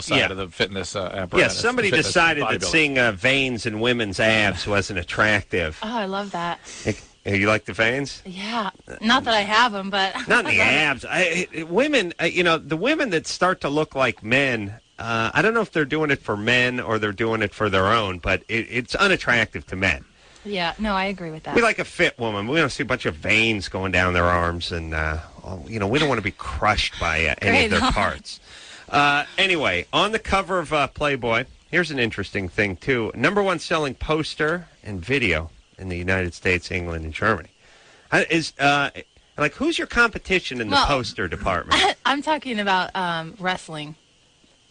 side of the fitness apparatus. Yes, somebody decided that bodybuilding. seeing veins in women's abs wasn't attractive. Oh, I love that. You like the veins? Yeah. Not that I have them, but... Not in the abs. Women, the women that start to look like men, I don't know if they're doing it for men or they're doing it for their own, but it's unattractive to men. Yeah, no, I agree with that. We like a fit woman. We don't see a bunch of veins going down their arms, and we don't want to be crushed by any of their parts. Anyway, on the cover of Playboy, here's an interesting thing too. #1 selling poster and video in the United States, England, and Germany. Who's your competition in the poster department? I'm talking about wrestling.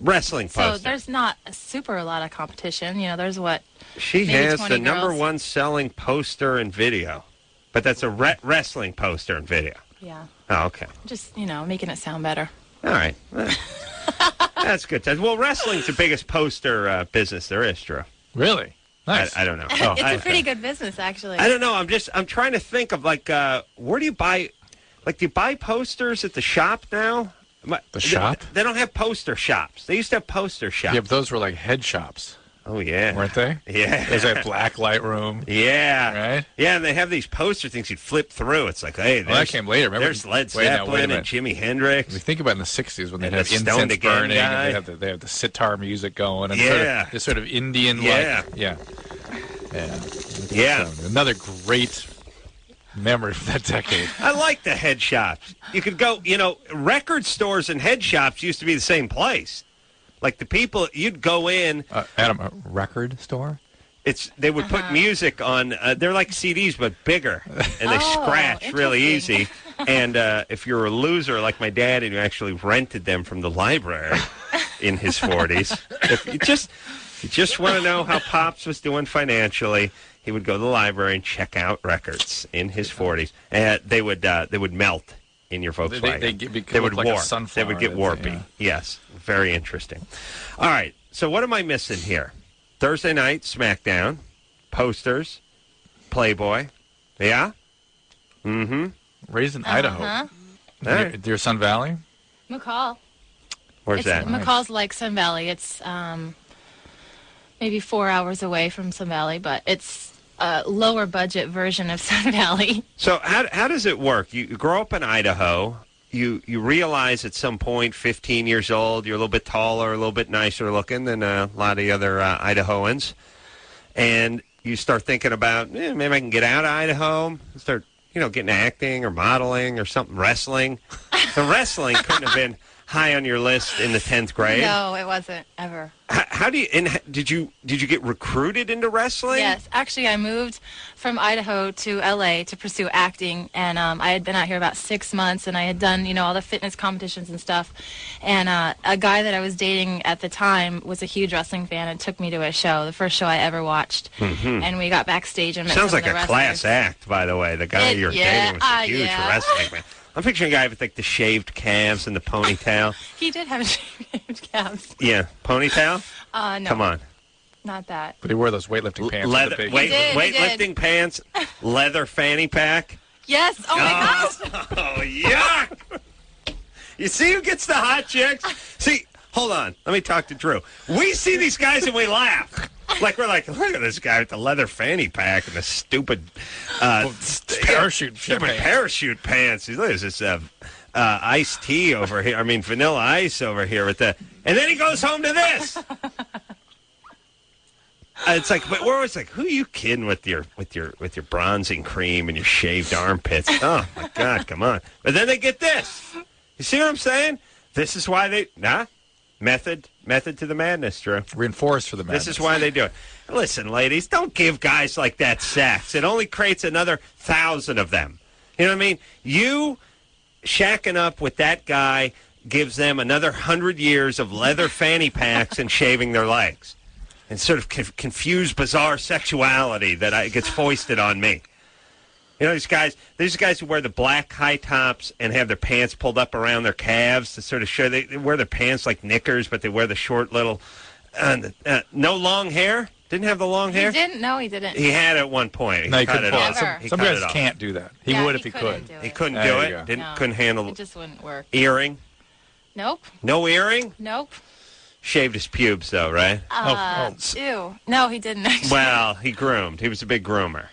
Wrestling poster. So there's not a lot of competition. There's what. She has the girls. #1 selling poster and video, but that's a wrestling poster and video. Yeah. Oh, okay. Just making it sound better. All right. That's good. Well, wrestling's the biggest poster business there is, Drew. Really? Nice. I don't know. It's a pretty good business, actually. I don't know. I'm trying to think of where do you buy? Do you buy posters at the shop now? The shop? They don't have poster shops. They used to have poster shops. Yeah, but those were like head shops. Oh, yeah. Weren't they? Yeah. There's that black light room. Yeah. Right? Yeah, and they have these poster things you'd flip through. It's like, hey, that came later. Remember? There's Led Zeppelin and Jimi Hendrix. We think about in the 60s when they'd And have the Stoned incense Again burning guy. and they have the sitar music going. And Yeah. this sort of Indian Yeah. Yeah. Yeah. So, another great memory from that decade. I like the head shops. You could go, record stores and head shops used to be the same place. Like the people, you'd go in. Adam, a record store? They would put music on. They're like CDs, but bigger, and they scratch really easy. And if you're a loser like my dad, and you actually rented them from the library in his 40s, if you just want to know how Pops was doing financially, he would go to the library and check out records in his 40s, and they would melt in your Volkswagen. They would like warp. a sunflower. They would get warpy. Yeah. Yes, very interesting. All right, so what am I missing here? Thursday night, SmackDown, posters, Playboy. Yeah? Mm-hmm. Raised in Idaho. Near Sun Valley? McCall. Where's that? McCall's like Sun Valley. It's maybe 4 hours away from Sun Valley, but it's a lower budget version of Sun Valley. So how does it work? You grow up in Idaho. You realize at some point, 15 years old, you're a little bit taller, a little bit nicer looking than a lot of the other Idahoans. And you start thinking about, maybe I can get out of Idaho, start, getting acting or modeling or something, wrestling. So wrestling couldn't have been high on your list in the 10th grade. No, it wasn't ever. How do you? And did you get recruited into wrestling? Yes, actually, I moved from Idaho to LA to pursue acting, and I had been out here about 6 months, and I had done all the fitness competitions and stuff. And a guy that I was dating at the time was a huge wrestling fan and took me to a show, the first show I ever watched. Mm-hmm. And we got backstage and met Sounds some like of the a wrestlers. class act, by the way. The guy you're dating was a huge wrestling fan. I'm picturing a guy with the shaved calves and the ponytail. He did have shaved calves. Yeah, ponytail. No. Come on. Not that. But he wore those weightlifting pants. Weightlifting pants, leather fanny pack. Yes. Oh, my gosh. Oh, yuck. You see who gets the hot chicks? See, hold on. Let me talk to Drew. We see these guys and we laugh. We're like, look at this guy with the leather fanny pack and the stupid parachute pants. Look at this iced tea over here. I mean, vanilla ice over here with the. And then he goes home to this. It's like, but we're always like, who are you kidding with your bronzing cream and your shaved armpits? Oh my God, come on! But then they get this. You see what I'm saying? This is why they method to the madness, Drew. Reinforced for the madness. This is why they do it. Listen, ladies, don't give guys like that sex. It only creates another 1,000 of them. You know what I mean? You shacking up with that guy gives them another 100 years of leather fanny packs and shaving their legs. And sort of confused, bizarre sexuality that gets foisted on me. These guys who wear the black high tops and have their pants pulled up around their calves to sort of show they wear their pants like knickers, but they wear the short little, no long hair. Didn't have the long hair? He didn't. No, he didn't. He had it at one point. No, he cut it off. Some guys can't do that. He would if he could. He couldn't do it. Couldn't handle it. Just wouldn't work. Earring? Nope. No earring? Nope. Shaved his pubes, though, right? Ew. No, he didn't actually. Well, he groomed. He was a big groomer.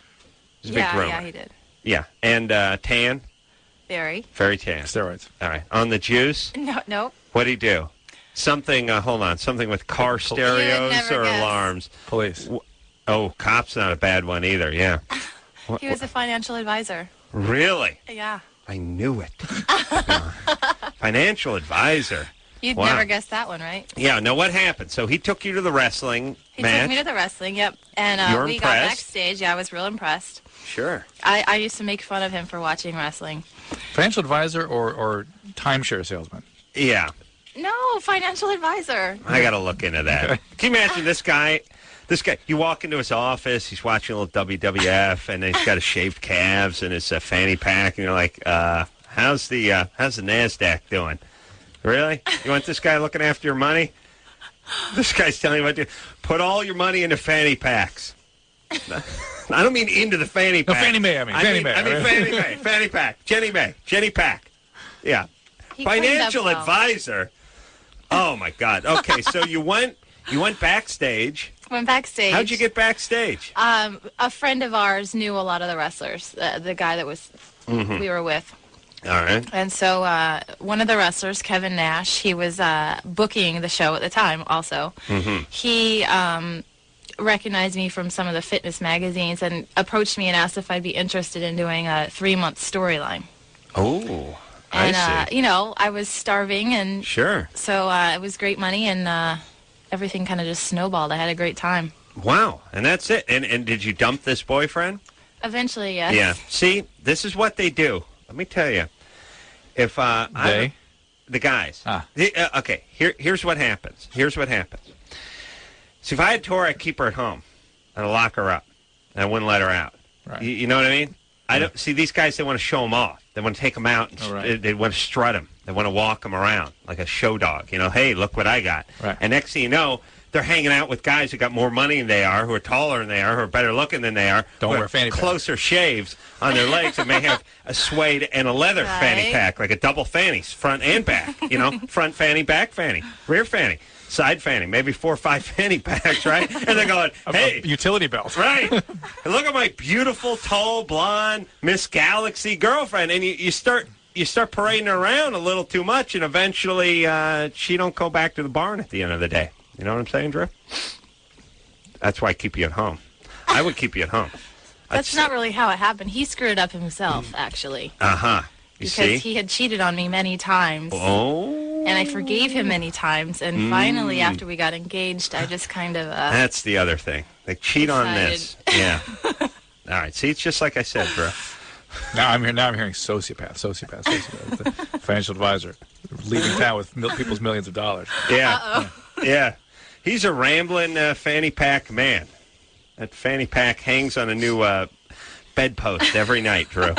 He was a big groomer. Yeah, he did. Yeah. And tan? Very. Very tan. Steroids. All right. On the juice? No. What'd he do? Something, hold on, something with car stereos never or guess. alarms? Police. Oh, cop's not a bad one either, yeah. He was a financial advisor. Really? Yeah. I knew it. Financial advisor. You'd Wow. never guess that one, right? Yeah, now what happened? So he took you to the wrestling He match? took me to the wrestling, yep. And You were we got impressed? backstage. Yeah, I was real impressed. Sure. I used to make fun of him for watching wrestling. Financial advisor or timeshare salesman? Yeah, No, financial advisor. I got to look into that. Okay. Can you imagine this guy, you walk into his office, he's watching a little WWF, and he's got his shaved calves and his fanny pack, and you're like, how's the NASDAQ doing? Really? You want this guy looking after your money? This guy's telling you what to do. Put all your money into fanny packs. I don't mean into the fanny pack. No, Fannie Mae, I mean Fannie Mae. I mean Fannie Mae, fanny pack, Jenny Pack. Yeah. He cleaned up Financial well. advisor. Oh my God. Okay, so you went backstage. Went backstage. How'd you get backstage? A friend of ours knew a lot of the wrestlers. The guy that was we were with. All right. And so one of the wrestlers, Kevin Nash, he was booking the show at the time also. He recognized me from some of the fitness magazines and approached me and asked if I'd be interested in doing a 3-month storyline. Oh, And, I see. I was starving, and Sure. so it was great money, and everything kind of just snowballed. I had a great time. Wow. And that's it. And did you dump this boyfriend? Eventually, yes. Yeah. See, this is what they do. Let me tell you. If They? the guys. Ah. Okay. Here's what happens. See, if I had Tora, I'd keep her at home. I'd lock her up. And I wouldn't let her out. Right. You know what I mean? I don't see these guys. They want to show them off. They want to take them out. And right. They want to strut them. They want to walk them around like a show dog. You know, hey, look what I got. Right. And next thing you know, they're hanging out with guys who got more money than they are, who are taller than they are, who are better looking than they are. Don't who wear have fanny packs. closer shaves on their legs and may have a suede and a leather Right. fanny pack, like a double fannies, front and back. You know, front fanny, back fanny, rear fanny, side fanny, maybe 4 or 5 fanny packs, right? And they're going, hey. A utility belt. Right. And look at my beautiful, tall, blonde Miss Galaxy girlfriend. And you start parading her around a little too much, and eventually she don't go back to the barn at the end of the day. You know what I'm saying, Drew? That's why I keep you at home. I would keep you at home. That's not really how it happened. He screwed it up himself, actually. Uh-huh. You Because see? he had cheated on me many times. Oh. And I forgave him many times. And finally, after we got engaged, I just kind of... That's the other thing. They cheat on this. Yeah. All right. See, it's just like I said, bro. Now I'm hearing sociopath. The financial advisor leaving town with people's millions of dollars. Yeah. Yeah. He's a rambling fanny pack man. That fanny pack hangs on a new bedpost every night, Drew.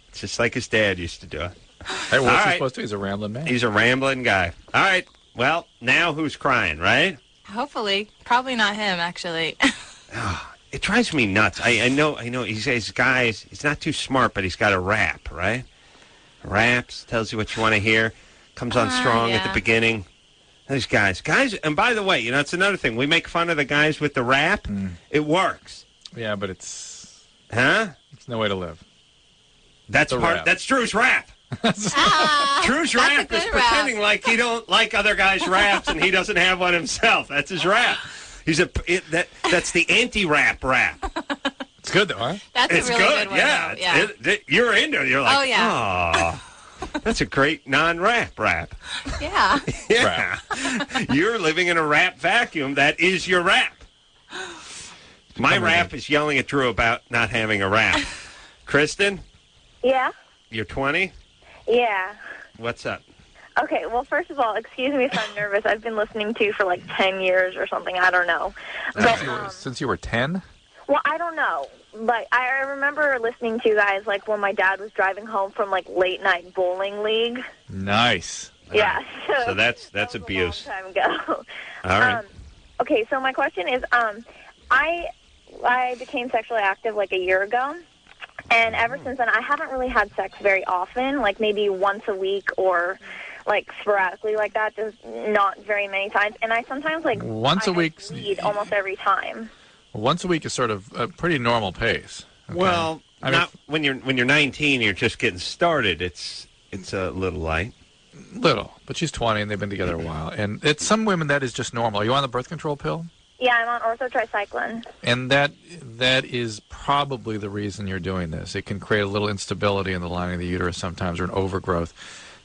It's just like his dad used to do it. Hey, what's All he right. supposed to do? He's a rambling man. He's a rambling guy. All right. Well, now who's crying, right? Hopefully. Probably not him, actually. It drives me nuts. I know. He's guys. He's not too smart, but he's got a rap, right? Raps, tells you what you want to hear. Comes on strong at the yeah. beginning. These guys. And by the way, it's another thing. We make fun of the guys with the rap. It works. Yeah, but it's Huh? no way to live. That's The part. rap. That's Drew's rap. Drew's That's a rap is good pretending rap. like he don't like other guys' raps and he doesn't have one himself. That's his rap. That's the anti-rap rap. It's good though, huh? That's It's a really good. good one, Yeah. though. Yeah. You're into it. You're like, Oh, yeah. "Aw, that's a great non-rap rap. Yeah. Yeah. You're living in a rap vacuum. That is your rap. My rap is yelling at Drew about not having a rap. Kristen, Yeah? you're 20? Yeah. What's up? Okay, well, first of all, excuse me if I'm nervous. I've been listening to you for like 10 years or something. I don't know. But, Since you were 10? well, I don't know. Like, I remember listening to you guys, like, when my dad was driving home from, like, late-night bowling league. Nice. Yeah. So that's that was abuse. a long time ago. All right. Okay, so my question is, I became sexually active, like, a year ago. And ever since then, I haven't really had sex very often, like maybe once a week or like sporadically like that, just not very many times. And I sometimes like Once a week. bleed almost every time. Once a week is sort of a pretty normal pace. Okay? Well, I mean, not when you're 19, you're just getting started. It's a little light. little, but she's 20 and they've been together a while. And it's some women that is just normal. Are you on the birth control pill? Yeah, I'm on orthotricycline. And that is probably the reason you're doing this. It can create a little instability in the lining of the uterus sometimes, or an overgrowth.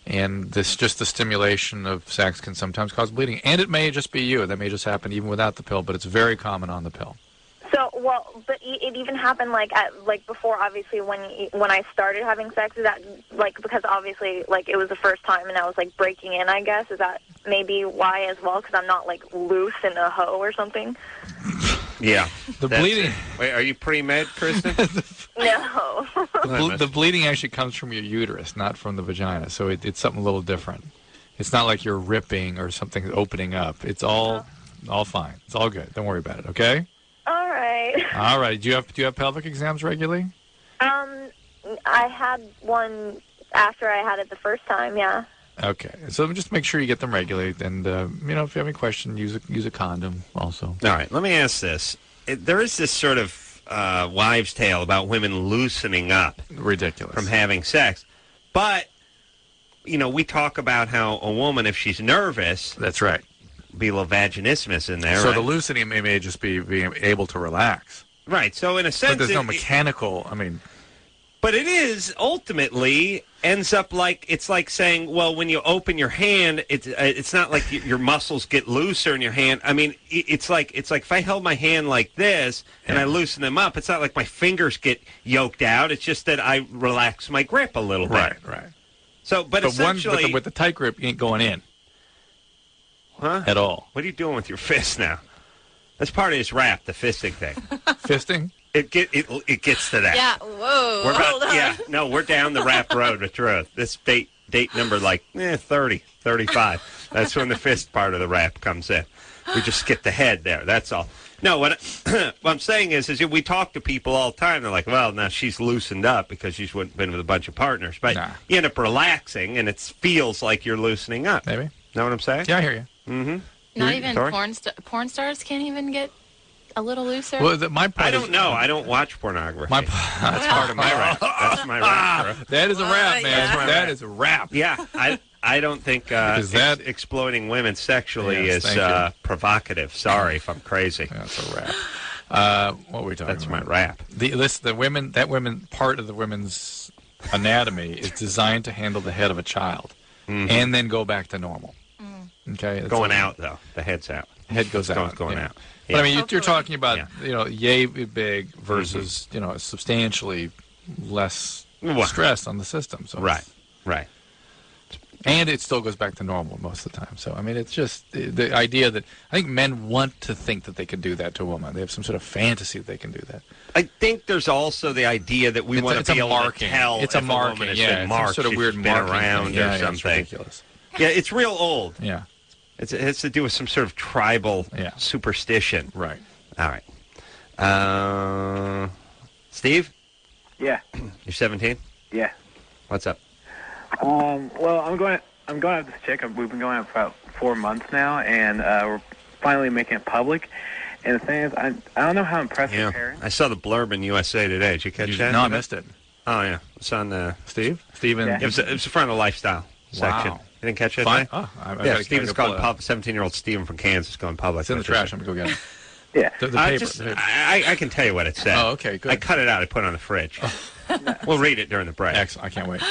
And this, just the stimulation of sex can sometimes cause bleeding. And it may just be you. That may just happen even without the pill, but it's very common on the pill. So, but it even happened before, obviously, when I started having sex. Is that because obviously it was the first time and I was breaking in? I guess is that maybe why as well? Because I'm not loose in a hoe or something. Yeah, the bleeding. Wait, are you pre-med, Kristen? No. The bleeding actually comes from your uterus, not from the vagina. So it's something a little different. It's not like you're ripping or something opening up. It's all fine. It's all good. Don't worry about it. Okay. All right. All right. Do you have pelvic exams regularly? I had one after I had it the first time. Yeah. Okay. So just make sure you get them regularly, and if you have any question, use a condom also. All right. Let me ask this: there is this sort of wives' tale about women loosening up, Ridiculous, from having sex, but we talk about how a woman, if she's nervous, that's right, be a little vaginismus in there. So right? the loosening may just be being able to relax. Right. So in a sense, but there's no mechanical. But it is ultimately ends up it's like saying, well, when you open your hand, it's not like your muscles get looser in your hand. It's like if I held my hand like this and I loosen them up, it's not like my fingers get yoked out. It's just that I relax my grip a little bit. Right. So, but essentially, with the tight grip, you ain't going in. Huh? At all. What are you doing with your fist now? That's part of his rap, the fisting thing. Fisting? It gets to that. Yeah, whoa. We're down the rap road with truth. This date number 30, 35. That's when the fist part of the rap comes in. We just skip the head there. That's all. No, what I'm saying is we talk to people all the time. They're like, well, now she's loosened up because she's been with a bunch of partners. But you end up relaxing, and it feels like you're loosening up. Maybe. Know what I'm saying? Yeah, I hear you. Mm-hmm. Not even porn stars can't even get a little looser. Well, I don't know. I don't watch pornography. That's part of my rap. That's my rap. That is a rap, man. Yeah. That is a rap. Yeah, I don't think exploiting women sexually is provocative. Sorry if I'm crazy. That's a rap. What were we talking about? That's my rap. That part of the women's anatomy is designed to handle the head of a child, and then go back to normal. Okay, going out though. The head's out. Head goes out. Going out. Yeah. But you're talking about yay big versus substantially less stress on the system. So right. And it still goes back to normal most of the time. So it's just the idea that I think men want to think that they can do that to a woman. They have some sort of fantasy that they can do that. I think there's also the idea that we want to be able to tell if a woman has been marked, sort of weird been around or something. It's ridiculous. Yeah, it's real old. Yeah. It has to do with some sort of tribal superstition. Right. All right. Steve? Yeah. You're 17? Yeah. What's up? Well, I'm going out with this chick. We've been going out for about 4 months now, and we're finally making it public. And the thing is, I don't know how impressed her parents. I saw the blurb in USA Today. Did you catch that? No, I missed it. Oh, yeah. It's on Steven? Yeah. It was the front of the lifestyle section. Wow. You didn't catch it? Fine. Yeah, Steven's going public. 17-year-old Steven from Kansas going public. It's in the trash. I'm going to go get it. Yeah. The paper. I can tell you what it said. Oh, okay, good. I cut it out. I put it on the fridge. We'll read it during the break. Excellent. I can't wait.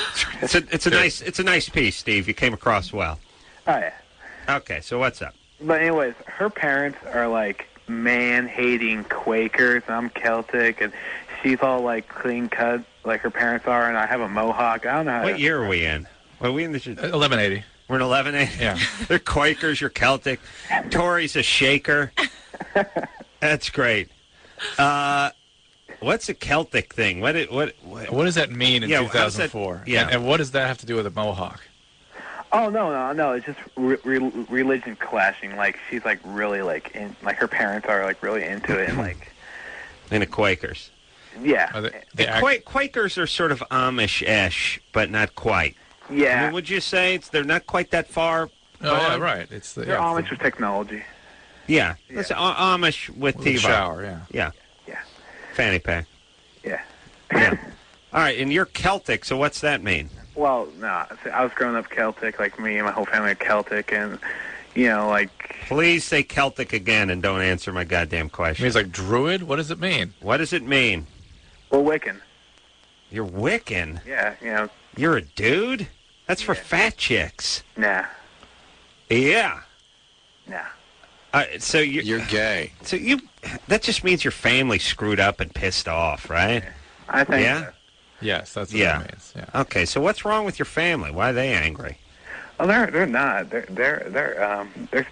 It's a nice piece, Steve. You came across well. Oh, yeah. Okay, so what's up? But anyways, her parents are like man-hating Quakers. I'm Celtic, and she's all like clean cut, like her parents are, and I have a mohawk. I don't know how. What year are we in? Are we in the 1180? We're in 1180. Yeah. They're Quakers. You're Celtic. Tori's a Shaker. That's great. What's a Celtic thing? What does that mean in 2004? Yeah. And what does that have to do with a mohawk? Oh no! It's just religion clashing. Like she's like really like like her parents are like really into it and like. Into Quakers. Yeah. Quakers are sort of Amish-ish, but not quite. Yeah. I mean, would you say they're not quite that far? Oh, yeah, gone? right. It's the, They're yeah, Amish it's with technology. Yeah. It's Amish with the TiVo. shower, yeah. Yeah. Yeah. Fanny pack. Yeah. Yeah. All right, and you're Celtic, so what's that mean? Well, no, I was growing up Celtic, like me and my whole family are Celtic, and, you know, like... Please say Celtic again and don't answer my goddamn It question. means like druid? What does it mean? What does it mean? Well, Wiccan. You're Wiccan? Yeah, you know, You're a dude? That's for Yeah. fat chicks. nah. Yeah. Nah. So You're gay. So you. That just means your family screwed up and pissed off, right? I think Yeah? so. Yes, that's what Yeah. it means. Yeah. Okay. So what's wrong with your family? Why are they angry? Oh, they're not. They're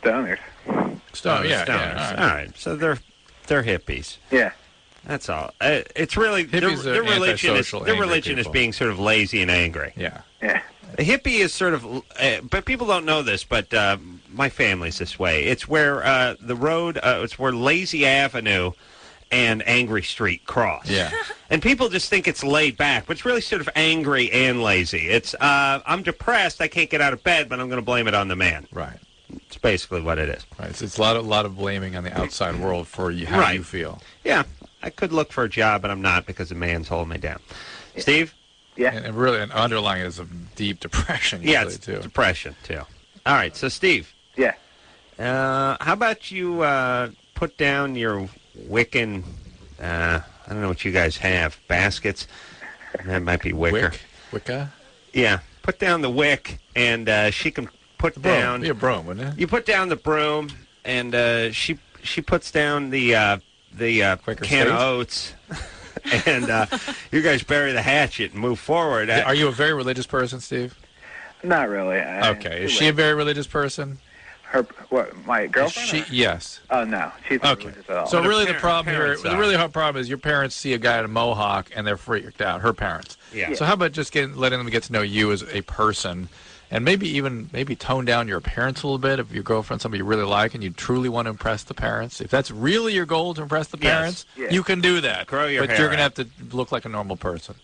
stoners. Stone, yeah, Stoners. yeah. All right. So they're hippies. Yeah. That's all. It's really Hippies their are religion. antisocial, Their angry religion is people. being sort of lazy and angry. Yeah. Yeah. A hippie is sort of, but people don't know this, but my family's this way. It's where the road, it's where Lazy Avenue and Angry Street cross. Yeah. And people just think it's laid back, but it's really sort of angry and lazy. It's, I'm depressed, I can't get out of bed, but I'm going to blame it on the man. Right. It's basically what it is. Right. It's a lot of blaming on the outside world for you, how Right. you feel. Yeah, I could look for a job, but I'm not because the man's holding me down. Steve? Yeah. And really, and underlying is a deep depression. Yeah, usually, it's too. depression, too. All right, so Steve. Yeah. How about you put down your Wiccan, I don't know what you guys have, baskets? That might be wicker. Wicca? Yeah, put down the wick, and she can put Broom. down... Be a broom, wouldn't it? You put down the broom, and she puts down the Quaker can of State? oats, and you guys bury the hatchet and move forward. Are you a very religious person, Steve? Not really. Okay. Is she a very religious person? My girlfriend? Yes. Oh, no. She's not Okay. religious at all. So Well, really, the the problem here, parents the are. really hard problem is your parents see a guy in a mohawk and they're freaked out. Her parents. Yeah. So how about just letting them get to know you as a person, and maybe tone down your appearance a little bit if your girlfriend's somebody you really like and you truly want to impress the parents. If that's really your goal to impress the Yes. parents, Yeah. you can do that. Grow your but hair you're gonna out. have to look like a normal person.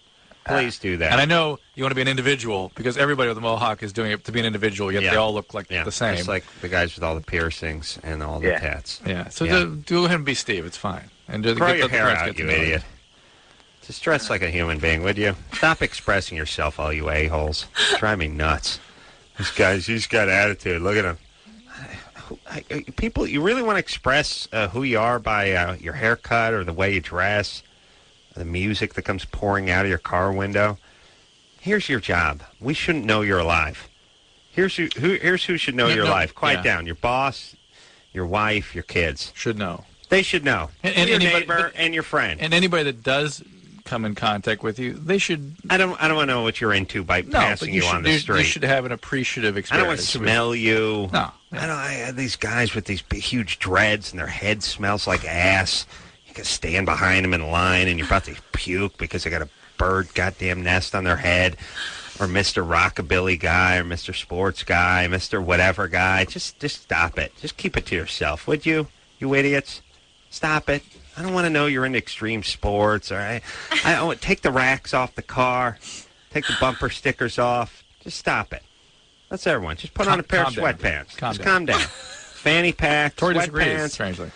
Please do that. And I know you want to be an individual because everybody with a mohawk is doing it to be an individual. Yet Yeah. they all look like yeah, the same. Just like the guys with all the piercings and all the Yeah. tats. yeah. So Yeah. do him be Steve. It's fine. And just Grow let your the hair parents out, get to you know idiot. Just dress like a human being, would you? Stop expressing yourself, all you a-holes. Drive me nuts. This guy's, he's got attitude. Look at him. People, you really want to express who you are by your haircut or the way you dress, the music that comes pouring out of your car window? Here's your job. We shouldn't know you're alive. Here's who should know you're alive. Quiet down. Your boss, your wife, your kids. Should know. They should know. And your anybody- neighbor but- and your friend. And anybody that does come in contact with you, they should. I don't want to know what you're into by No, but passing you should, on the street. you should have an appreciative I experience. don't want to smell you. No. I have these guys with these big, huge dreads, and their head smells like ass. You can stand behind them in line, and you're about to puke because they got a bird goddamn nest on their head. Or Mr. Rockabilly guy, or Mr. Sports guy, Mr. Whatever guy. Just stop it. Just keep it to yourself, would you? You idiots. Stop it. I don't want to know you're into extreme sports. All right. Take the racks off the car. Take the bumper stickers off. Just stop it. That's everyone. Just put on a pair of calm down. sweatpants. Calm Just down. calm down. Fanny pack, Tori disagrees, sweatpants. strangely.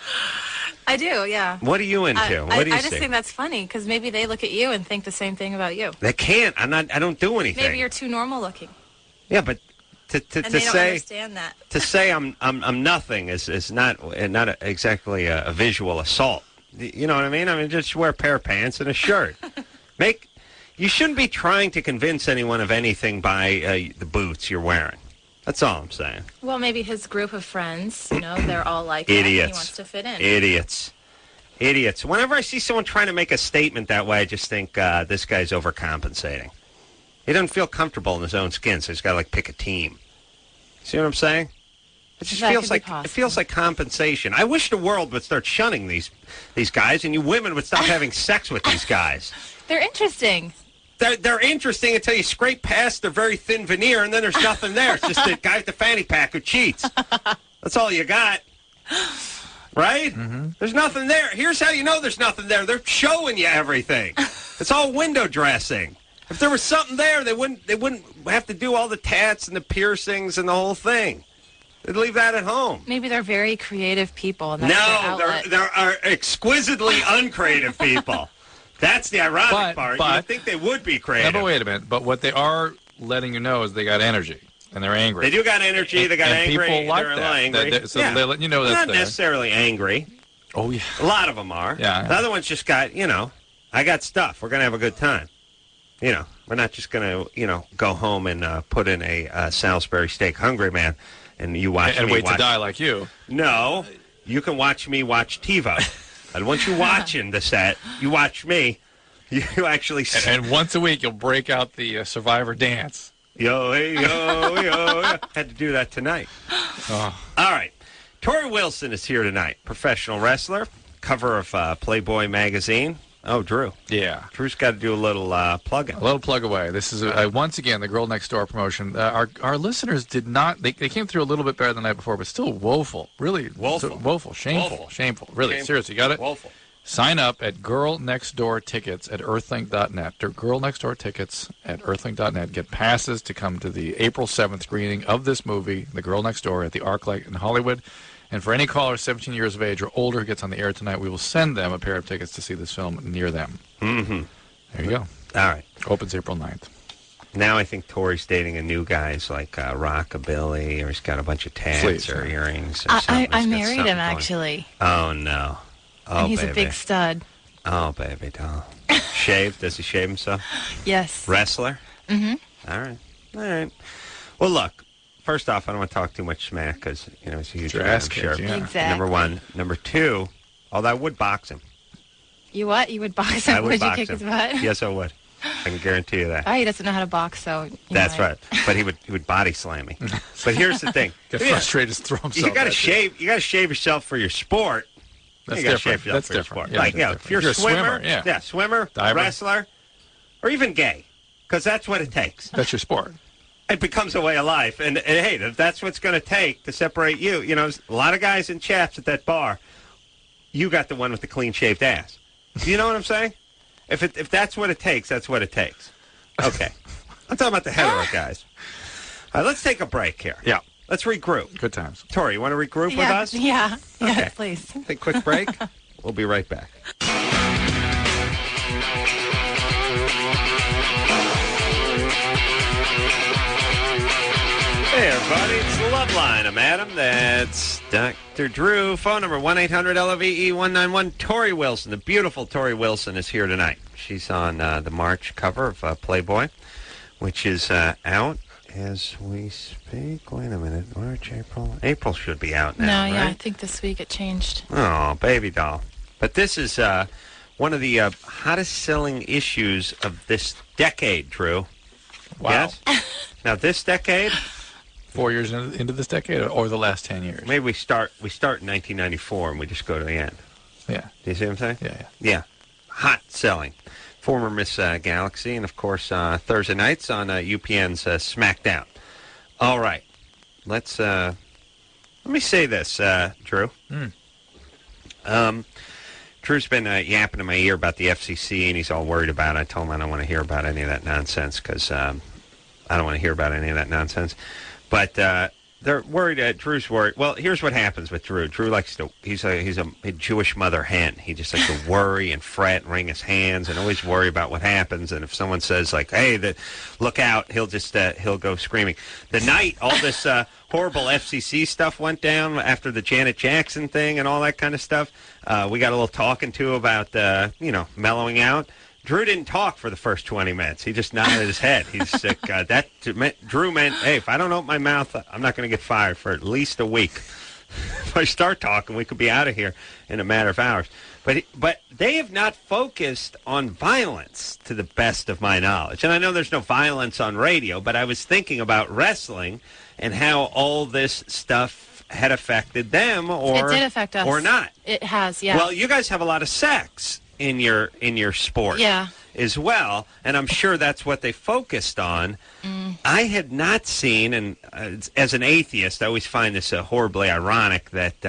I do, yeah. What are you into? What do you I just see? think that's funny because maybe they look at you and think the same thing about you. They can't. I don't do anything. Maybe you're too normal looking, Yeah, but to and they don't say understand that. to say I'm nothing is not exactly a visual assault. You know what I mean? I mean, just wear a pair of pants and a shirt. You shouldn't be trying to convince anyone of anything by the boots you're wearing. That's all I'm saying. Well, maybe his group of friends, they're all like that, and he Idiots. wants to fit in. Idiots. Whenever I see someone trying to make a statement that way, I just think this guy's overcompensating. He doesn't feel comfortable in his own skin, so he's got to pick a team. See what I'm saying? It just That feels could be like possible. it feels like compensation. I wish the world would start shunning these guys, and you women would stop having sex with these guys. They're interesting. They're interesting until you scrape past their very thin veneer, and then there's nothing there. It's just the guy with the fanny pack who cheats. That's all you got. Right? Mm-hmm. There's nothing there. Here's how you know there's nothing there. They're showing you everything. It's all window dressing. If there was something there, they wouldn't have to do all the tats and the piercings and the whole thing. They'd leave that at home. Maybe they're very creative people. And that's their No, outlet. there are exquisitely uncreative people. That's the ironic part. You'd think they would be creative. Yeah, but wait a minute. But what they are letting you know is they got energy and they're angry. They do got energy. They got and angry. people like they're that. angry. So they let you know that's not there. necessarily angry. Oh yeah. A lot of them are. Yeah. The other ones just got, I got stuff. We're gonna have a good time. We're not just gonna, go home and put in a Salisbury steak hungry man, and you watch And me wait watch. to die like you. No, you can watch me watch TiVo. And once you watching the set, you watch me. You actually. And once a week you'll break out the Survivor dance. Yo, hey, yo, yo. Had to do that tonight. Oh. All right. Tori Wilson is here tonight. Professional wrestler. Cover of Playboy magazine. Oh, Drew. Yeah. Drew's got to do a little plug-in. A little plug away. This is, once again, the Girl Next Door promotion. Our listeners did not, they came through a little bit better the night before, but still woeful. Really Woeful. Woeful. Shameful. Really, Shameful. seriously, you got it? Woeful. Sign up at Girl Next Door Tickets at earthlink.net. Girl Next Door Tickets at earthlink.net. Get passes to come to the April 7th screening of this movie, The Girl Next Door, at the ArcLight in Hollywood. And for any caller 17 years of age or older who gets on the air tonight, we will send them a pair of tickets to see this film near them. Mm-hmm. There you go. All right. Opens April 9th. Now I think Tori's dating a new guy. He's like rockabilly, or he's got a bunch of tats Sleeves, or yeah. earrings or something. I He's got married something him, going. actually. Oh, no. Oh, And he's baby. a big stud. Oh, baby doll. Shave? Does he shave himself? Yes. Wrestler? Mm-hmm. All right. Well, look. First off, I don't want to talk too much smack because, he's a huge Your fan, ass I'm kicked, sure. yeah. Exactly. Number one. Number two, although I would box him. You what? You would box I him? would Would you box kick him. his butt? Yes, I would. I can guarantee you that. Oh, he doesn't know how to box, so... That's right. But he would body slam me. But here's the thing. Get frustrated, just throw himself. You got to at shave. You got to shave yourself for your sport. That's you gotta different. shave yourself That's for your different. sport. Yeah, Like, that's if you're a swimmer, swimmer, swimmer, Diver. wrestler, or even gay, because that's what it takes. That's your sport. It becomes a way of life. And hey, if that's what's going to take to separate you, a lot of guys in chaps at that bar, you got the one with the clean-shaved ass. You know what I'm saying? If that's what it takes, that's what it takes. Okay. I'm talking about the hetero guys. All right, let's take a break here. Yeah. Let's regroup. Good times. Tori, you want to regroup with Yeah, us? yeah. Okay. Yes, please. Take a quick break. We'll be right back. Hey, everybody, it's Loveline. I'm Adam. That's Dr. Drew. Phone number 1-800-LOVE-191. Tori Wilson, the beautiful Tori Wilson, is here tonight. She's on the March cover of Playboy, which is out as we speak. Wait a minute. March, April. April should be out now, No, yeah, I right? think this week it changed. Oh, baby doll. But this is one of the hottest selling issues of this decade, Drew. Wow. Yes? Now, this decade... 4 years into this decade, or the last 10 years? Maybe we start in 1994 and we just go to the end. Yeah. Do you see what I'm saying? Yeah. Yeah. Hot selling. Former Miss Galaxy, and of course Thursday nights on UPN's SmackDown. All right. Let me say this, Drew. Drew's been yapping in my ear about the FCC, and he's all worried about it. I told him I don't want to hear about any of that nonsense because I don't want to hear about any of that nonsense. But they're worried. Drew's worried. Well, here's what happens with Drew. Drew likes to. He's a Jewish mother hen. He just likes to worry and fret and wring his hands and always worry about what happens. And if someone says like, "Hey, look out," he'll just he'll go screaming. The night all this horrible FCC stuff went down after the Janet Jackson thing and all that kind of stuff, we got a little talking to about mellowing out. Drew didn't talk for the first 20 minutes. He just nodded his head. He's sick. Drew meant, hey, if I don't open my mouth, I'm not going to get fired for at least a week. If I start talking, we could be out of here in a matter of hours. But they have not focused on violence, to the best of my knowledge. And I know there's no violence on radio, but I was thinking about wrestling and how all this stuff had affected them, or It did affect us. or not. It has, yeah. Well, you guys have a lot of sex in your sport as well, and I'm sure that's what they focused on. I had not seen, and as an atheist, I always find this horribly ironic that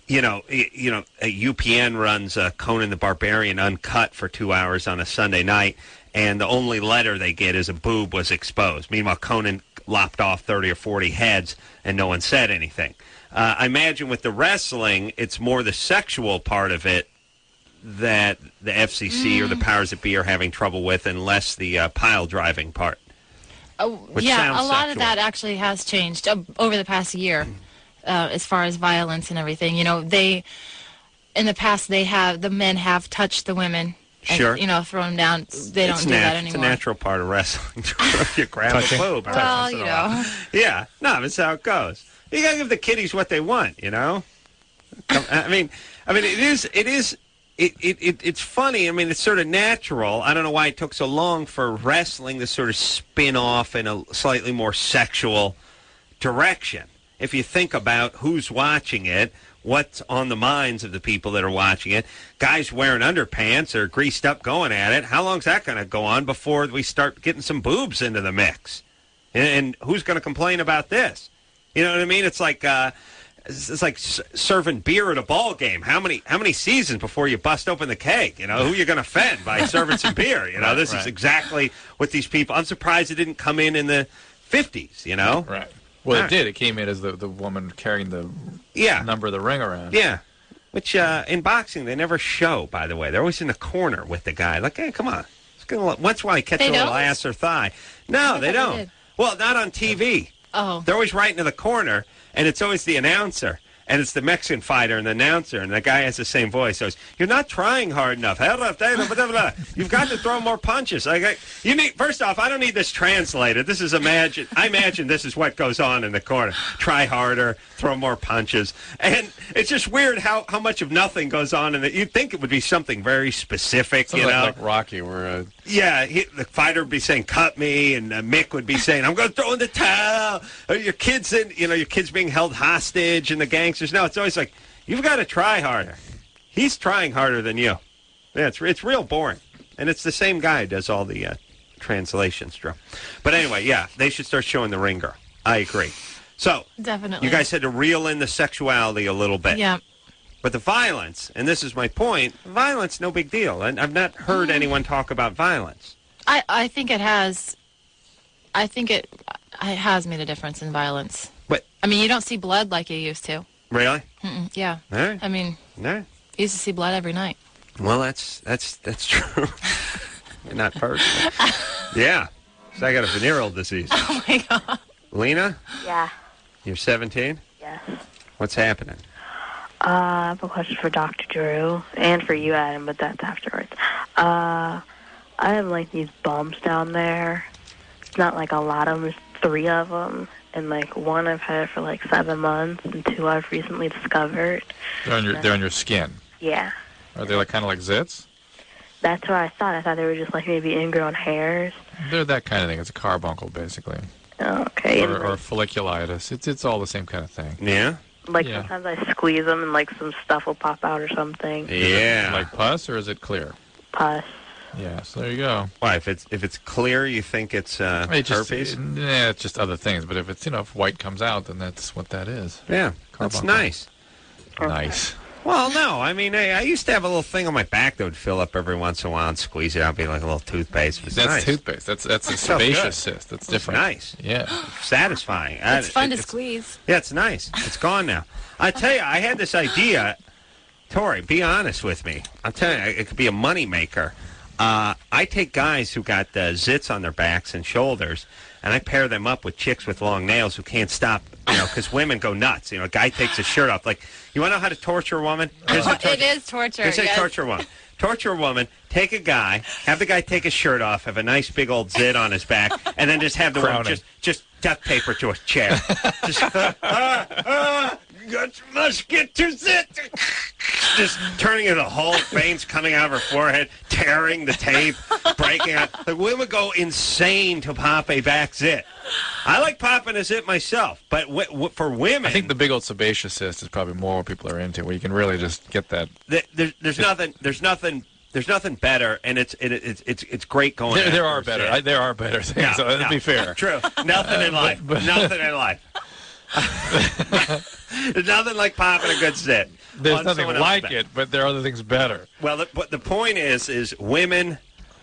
UPN runs Conan the Barbarian uncut for 2 hours on a Sunday night, and the only letter they get is a boob was exposed. Meanwhile, Conan lopped off 30 or 40 heads, and no one said anything. I imagine with the wrestling, it's more the sexual part of it that the FCC or the powers that be are having trouble with, and less the pile driving part. Yeah, a lot of that actually has changed over the past year, as far as violence and everything. In the past, the men have touched the women. Sure. And, thrown them down. They don't do that anymore. It's a natural part of wrestling. You grab a boob. Well, Yeah, no, that's how it goes. You gotta give the kiddies what they want, I mean, it's funny. I mean, it's sort of natural. I don't know why it took so long for wrestling to sort of spin off in a slightly more sexual direction. If you think about who's watching it, what's on the minds of the people that are watching it, guys wearing underpants or greased up going at it, how long's that going to go on before we start getting some boobs into the mix? And who's going to complain about this? You know what I mean? It's like serving beer at a ball game. How many seasons before you bust open the keg? Who are you going to offend by serving some beer? This is exactly what these people. I'm surprised it didn't come in the 50s. Right. Well, it did. It came in as the woman carrying the number of the ring around. Yeah. Which in boxing they never show. By the way, they're always in the corner with the guy. Like, hey, come on. Once while he catches a little ass or thigh. No, they don't. Well, not on TV. Oh. They're always right into the corner, and it's always the announcer. And it's the Mexican fighter and the announcer, and the guy has the same voice. So you're not trying hard enough. You've got to throw more punches. First off, I don't need this translated. I imagine this is what goes on in the corner. Try harder, throw more punches. And it's just weird how much of nothing goes on in it. You'd think it would be something very specific, like Rocky, where the fighter would be saying, cut me, and Mick would be saying, I'm going to throw in the towel. Or your kid's being held hostage in the gangsters. No, it's always like, you've got to try harder. He's trying harder than you. Yeah, it's real boring. And it's the same guy who does all the translations, Drew. But anyway, they should start showing the ring girl. I agree. So, definitely. You guys had to reel in the sexuality a little bit. Yeah. But the violence, and this is my point, violence, no big deal. And I've not heard anyone talk about violence. I think it has. I think it has made a difference in violence. But I mean, you don't see blood like you used to. Really? Yeah. All right. I mean, all right. You used to see blood every night. Well, that's true. Not personal. Yeah. So I got a venereal disease. Oh, my God. Lena? Yeah. You're 17? Yes. What's happening? I have a question for Dr. Drew and for you, Adam, but that's afterwards. I have, these bumps down there. It's not, a lot of them. There's 3 of them. And, one I've had it for, 7 months, and 2 I've recently discovered. They're on your skin. Yeah. Are they, kind of like zits? That's what I thought. I thought they were just, maybe ingrown hairs. They're that kind of thing. It's a carbuncle, basically. Okay. Or folliculitis. It's all the same kind of thing. Yeah? Sometimes I squeeze them, and, some stuff will pop out or something. Yeah. Like pus, or is it clear? Pus. Yeah, so there you go. Why, if it's clear, you think it's herpes? Yeah, it's just other things. But if it's, if white comes out, then that's what that is. Yeah, that's nice. Nice. Well, no, I mean, I used to have a little thing on my back that would fill up every once in a while and squeeze it out, be like a little toothpaste. That's nice. Toothpaste. That's a sebaceous cyst. That's different. Nice. Yeah. Satisfying. It's fun to squeeze. Yeah, it's nice. It's gone now. I tell you, I had this idea. Tori, be honest with me. I'm telling you, it could be a money maker. I take guys who got zits on their backs and shoulders, and I pair them up with chicks with long nails who can't stop, because women go nuts. A guy takes his shirt off. You want to know how to torture a woman? It is torture. Here's how you torture a woman. Torture a woman, take a guy, have the guy take his shirt off, have a nice big old zit on his back, and then just have the woman just duct tape her to a chair. Just, must get to zit. Just turning into the whole veins coming out of her forehead, tearing the tape, breaking out. The women go insane to pop a back zit. I like popping a zit myself, but for women, I think the big old sebaceous cyst is probably more what people are into, where you can really just get that. There's nothing better, and it's great going. There are better. There are better things. No, so let's be fair. True. Nothing in life. Nothing in life. There's nothing like popping a good zit. There's nothing like it, but there are other things better. Well, the point is women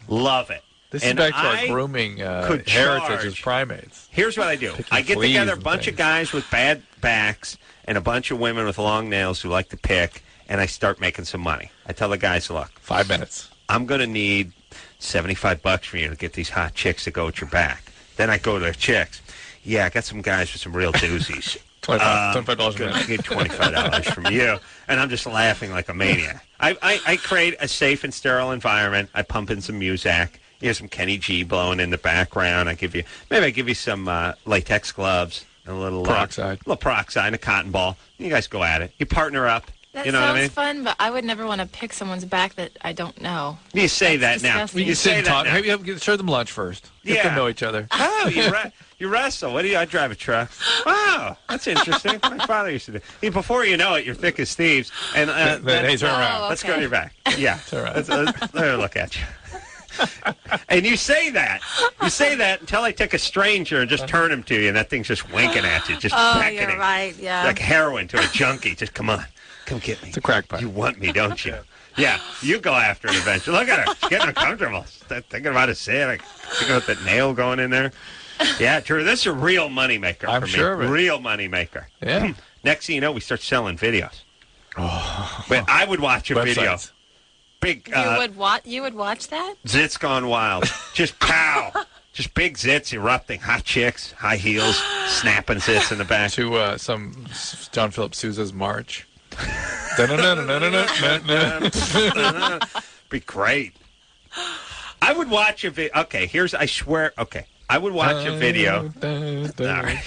love it. This is back to our grooming could heritage as charge- primates. Here's what I do. Picking I get fleas together a and bunch of things. guys with bad backs and a bunch of women with long nails who like to pick, and I start making some money. I tell the guys, look, 5 minutes. I'm going to need $75 from you to get these hot chicks to go with your back. Then I go to the chicks. Yeah, I got some guys with some real doozies. $25 a Gonna minute. get $25 from you, and I'm just laughing like a maniac. I create a safe and sterile environment. I pump in some Muzak. You hear some Kenny G blowing in the background. I give you some latex gloves, and a little Peroxide. little peroxide, and a cotton ball. You guys go at it. You partner up. That you know sounds what I mean? fun, but I would never want to pick someone's back that I don't know. You say That's that now. disgusting. You Sit say and that talk. now. Maybe serve them lunch first. Get Yeah. to know each other. Oh, you wrestle. What do you? I drive a truck. Wow, that's interesting. My father used to do. Before you know it, you're thick as thieves. And Hey, turn around. Oh, let's go okay. to your back. Yeah, Turn around. Let me look at you. And you say that. You say that until I take a stranger and just turn him to you, and that thing's just winking at you, just Oh, beckoning. you're right. Yeah. Like heroin to a junkie. Just come on. Come get me. It's a crack pipe. You want me, don't you? Yeah, you go after it eventually. Look at her. She's getting uncomfortable. Thinking about it, thinking about that nail going in there. Yeah, true. This is a real moneymaker I'm for me. sure of it. Real moneymaker. Yeah. Next thing you know, we start selling videos. Oh. But I would watch a video. Websites. Big You would watch that? zits gone wild. Just pow. Just big zits erupting. Hot chicks, high heels, snapping zits in the back. To some John Philip Sousa's March. Be great. I would watch a video. Okay, I swear. Okay, I would watch a video. All right.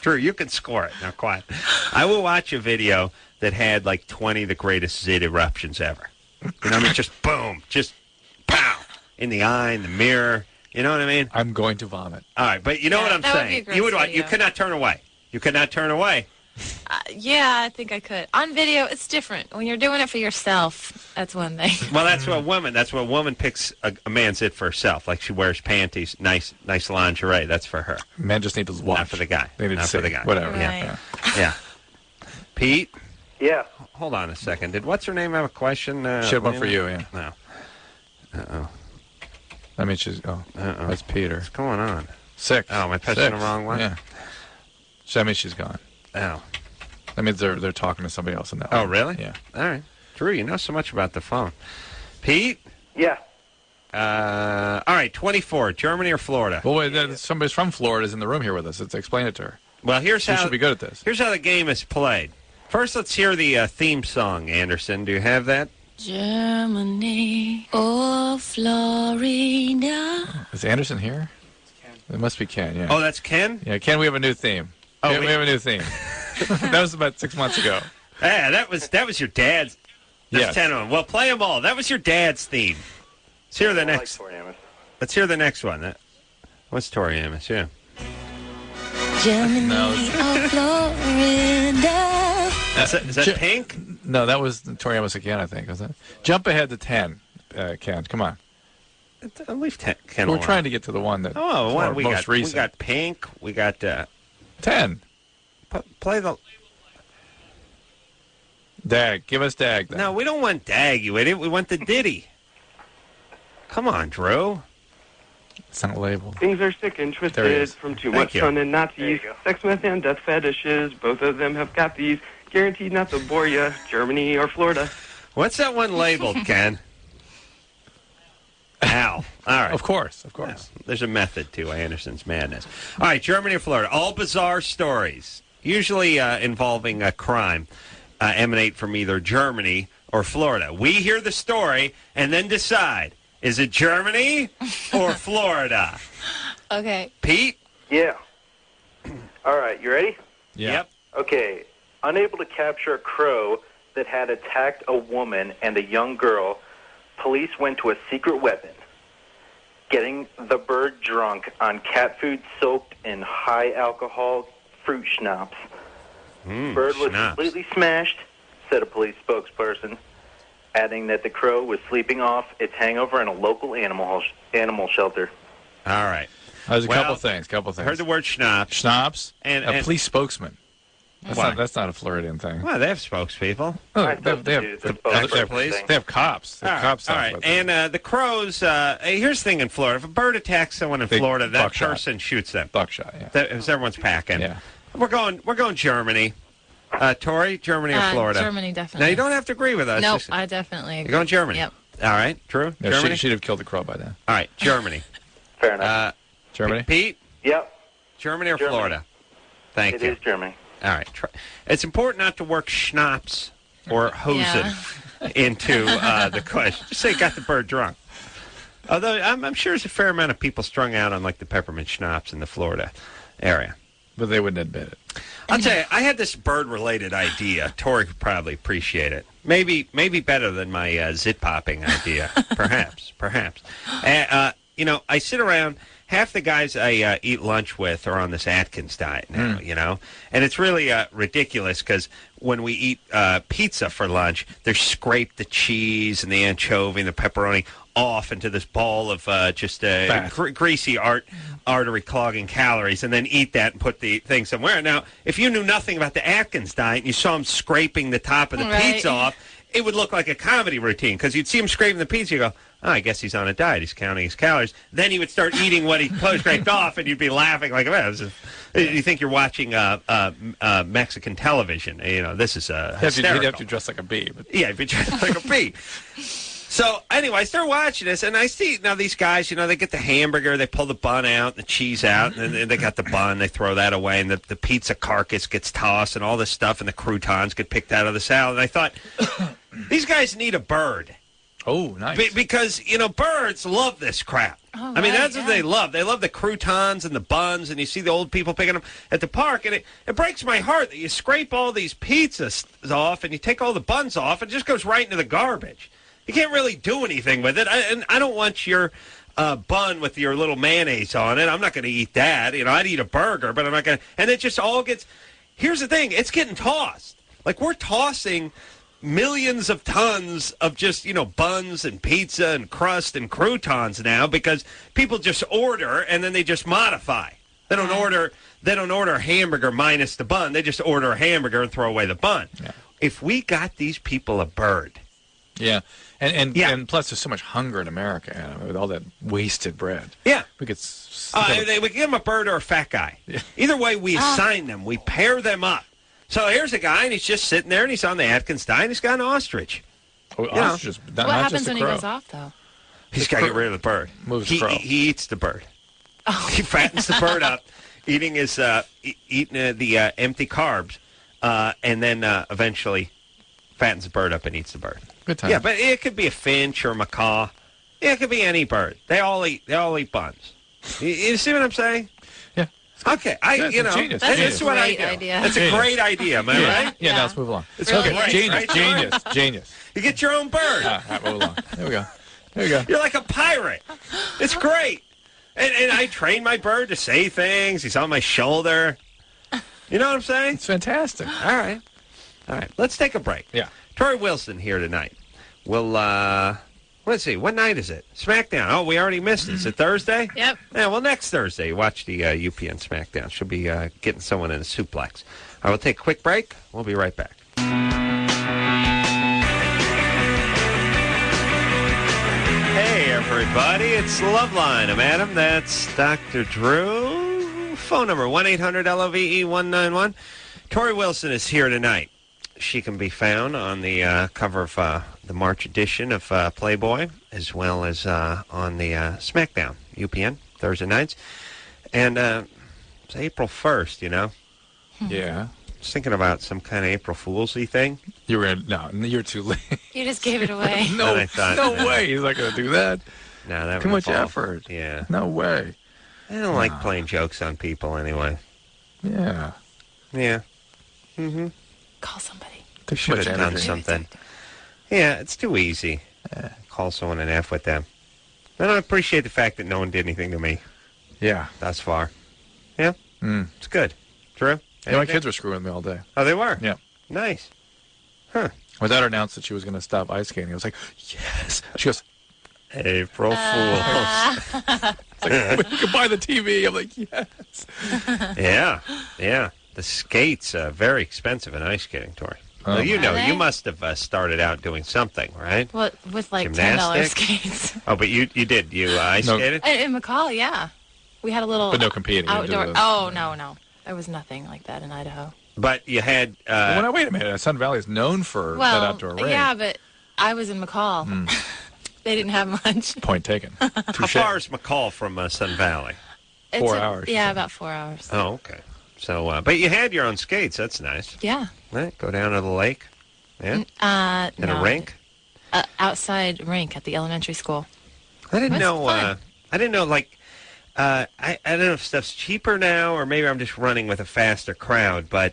Drew, you can score it. Now, quiet. I will watch a video that had like 20 of the greatest zit eruptions ever. You know what I mean? Just boom. Just pow. In the eye, in the mirror. You know what I mean? I'm going to vomit. All right, but you know Yeah, what I'm that would be a saying? gross You would watch. You video. could not turn away. You could not turn away. Yeah, I think I could. On video, it's different. When you're doing it for yourself, that's one thing. Well, that's what a woman picks a man's it for herself. Like she wears panties, nice lingerie. That's for her. Men just need to watch. Not for the guy. They need Not to for see. the guy. Whatever. Right. Yeah. Pete, Yeah. hold on a second. Did what's her name have a question? She had one for you, yeah. No. I mean, she's. That's Peter. What's going on? 6. Oh, am I pressing the wrong one? Yeah. So that means she's gone. Oh. That means they're talking to somebody else in that. Oh, one. really? Yeah. All right. Drew, you know so much about the phone. Pete? Yeah. All right, 24. Germany or Florida? Well, wait. Somebody's from Florida is in the room here with us. Let's explain it to her. Well, here's She how. should be good at this. Here's how the game is played. First, let's hear the theme song, Anderson. Do you have that? Germany or Florida. Is Anderson here? It must be Ken. Yeah. Oh, that's Ken? Yeah, Ken. We have a new theme. Oh, we have a new theme. That was about 6 months ago. Yeah, that was your dad's. That's Yes. 10 of them. Well, play them all. That was your dad's theme. Let's hear the next. Let's hear the next one. What's Tori Amos? Yeah. Germany No. or Florida. Is that Pink? No, that was Tori Amos again, I think. Was that? Jump ahead to 10, Ken. Come on. Leave Ken We're alone. trying to get to the one that Oh, what we most got? recent. We got Pink. We got 10. play the. Dag. Give us Dag. Then. No, we don't want Dag, you idiot. We want the Diddy. Come on, Drew. It's not labeled. Things are sick and There he twisted is. from too Thank much you. fun and not to There you use. go. Sex, meth, and death fetishes. Both of them have got these. Guaranteed not to bore ya. Germany or Florida. What's that one labeled, Ken? Al. All right. Of course. Of course. There's a method to Anderson's madness. All right, Germany or Florida. All bizarre stories, usually involving a crime, emanate from either Germany or Florida. We hear the story and then decide, is it Germany or Florida? Okay. Pete? Yeah. All right, you ready? Yeah. Yep. Okay. Unable to capture a crow that had attacked a woman and a young girl, police went to a secret weapon, getting the bird drunk on cat food soaked in high alcohol fruit schnapps. Bird was schnapps. completely smashed, said a police spokesperson, adding that the crow was sleeping off its hangover in a local animal shelter. All right. There's a Well, couple things. I heard the word schnapps. Schnapps And- a police spokesman. That's not a Floridian thing. Well, they have spokespeople. Oh, I they thought have the police. they have cops. They have cops. All right. And the crows. Here's the thing in Florida: if a bird attacks someone in Florida, that buckshot. person shoots them. Buckshot. Yeah. As everyone's packing. Yeah. We're going Germany. Tori, Germany or Florida? Germany, definitely. Now you don't have to agree with us. Nope, Just- I definitely agree. You're going Germany. Yep. All right. True. No, Germany. she'd have killed the crow by then. All right. Germany. Fair enough. Germany. Pete. Yep. Germany or Germany. Florida? Thank It you. is Germany. All right. It's important not to work schnapps or hosen into the question. Just say you got the bird drunk. Although I'm sure there's a fair amount of people strung out on like the peppermint schnapps in the Florida area. But they wouldn't admit it. I'll tell you, I had this bird-related idea. Tori could probably appreciate it. Maybe better than my zit-popping idea. Perhaps. I sit around. Half the guys I eat lunch with are on this Atkins diet now, And it's really ridiculous because when we eat pizza for lunch, they scrape the cheese and the anchovy and the pepperoni off into this ball of just greasy artery-clogging calories and then eat that and put the thing somewhere. Now, if you knew nothing about the Atkins diet and you saw him scraping the top of the pizza off, it would look like a comedy routine because you'd see him scraping the pizza. You go, oh, I guess he's on a diet. He's counting his calories. Then he would start eating what he scraped off, and you'd be laughing like, man, you think you're watching Mexican television. This is hysterical. You'd have to dress like a bee. But... Yeah, you'd be dressed like a bee. So, anyway, I start watching this, and I see, now these guys, they get the hamburger, they pull the bun out, and the cheese out, and then they got the bun, they throw that away, and the pizza carcass gets tossed, and all this stuff, and the croutons get picked out of the salad. And I thought, these guys need a bird. Oh, nice. Because, birds love this crap. Oh, I mean, that's what they love. They love the croutons and the buns, and you see the old people picking them at the park, and it breaks my heart that you scrape all these pizzas off, and you take all the buns off, and it just goes right into the garbage. You can't really do anything with it. And I don't want your bun with your little mayonnaise on it. I'm not going to eat that. I'd eat a burger, but I'm not going to. And it just all gets. Here's the thing. It's getting tossed. Like, we're tossing millions of tons of just, buns and pizza and crust and croutons now because people just order and then they just modify. They don't order a hamburger minus the bun. They just order a hamburger and throw away the bun. Yeah. If we got these people a bird. Yeah. And plus, there's so much hunger in America, Adam, with all that wasted bread. Yeah. We could we give them a bird or a fat guy. Yeah. Either way, we assign them. We pair them up. So here's a guy, and he's just sitting there, and he's on the Atkins diet, and he's got an ostrich. Ostrich. What happens when he goes off, though? He's got to get rid of the bird. Moves the crow. He eats the bird. Oh. He fattens the bird up, eating the empty carbs, and then eventually fattens the bird up and eats the bird. Good time. Yeah, but it could be a finch or a macaw. Yeah, it could be any bird. They all eat buns. You see what I'm saying? Yeah. Okay, genius. That's what I great do. idea. That's a great idea, am I right? Yeah, now let's move along. It's really okay. Genius. You get your own bird. All right, move along. There we go. You're like a pirate. It's great. And I train my bird to say things. He's on my shoulder. You know what I'm saying? It's fantastic. All right. Let's take a break. Yeah. Tori Wilson here tonight. We'll, let's see. What night is it? SmackDown. Oh, we already missed it. Is it Thursday? Yep. Yeah, well, next Thursday, watch the UPN SmackDown. She'll be getting someone in a suplex. All right, we'll take a quick break. We'll be right back. Hey, everybody. It's Loveline. I'm Adam. That's Dr. Drew. Phone number, 1-800-LOVE-191. Tori Wilson is here tonight. She can be found on the cover of the March edition of Playboy, as well as on the SmackDown, UPN, Thursday nights. And it's April 1st, Yeah. I was thinking about some kind of April Fool's-y thing. No, you're too late. You just gave it away. No No. way. He's not going to do that. No, that Too would much fall. effort. Yeah. No way. I don't like playing jokes on people anyway. Yeah. Yeah. Mm-hmm. Call somebody. Too Should much have done energy. something. Yeah, it's too easy. Call someone and F with them. I don't appreciate the fact that no one did anything to me Yeah. thus far. Yeah? It's good. True? Yeah, my kids were screwing me all day. Oh, they were? Yeah. Nice. Huh. My daughter announced that she was going to stop ice skating. I was like, yes. She goes, April Fools. it's like, you can buy the TV. I'm like, yes. Yeah. The skates, very expensive in ice skating, Tori. Oh. Well, you know, Are they? you must have started out doing something, right? Well, with like $10 Gymnastics? skates. Oh, but you did. You ice No. skated? In McCall, yeah. We had a little But no competing. You didn't do outdoor. those. Oh, no. There was nothing like that in Idaho. But you had... Well, now, wait a minute. Sun Valley is known for Well, that outdoor rink. yeah, but I was in McCall. They didn't have much. Point taken. how Touche. far is McCall from Sun Valley? It's 4 hours. Yeah, about 4 hours. Oh, okay. So, but you had your own skates. That's nice. Yeah. Right? Go down to the lake. Yeah. In no, a rink. Outside rink at the elementary school. I didn't That's know. fun. I didn't know. Like, I don't know if stuff's cheaper now, or maybe I'm just running with a faster crowd. But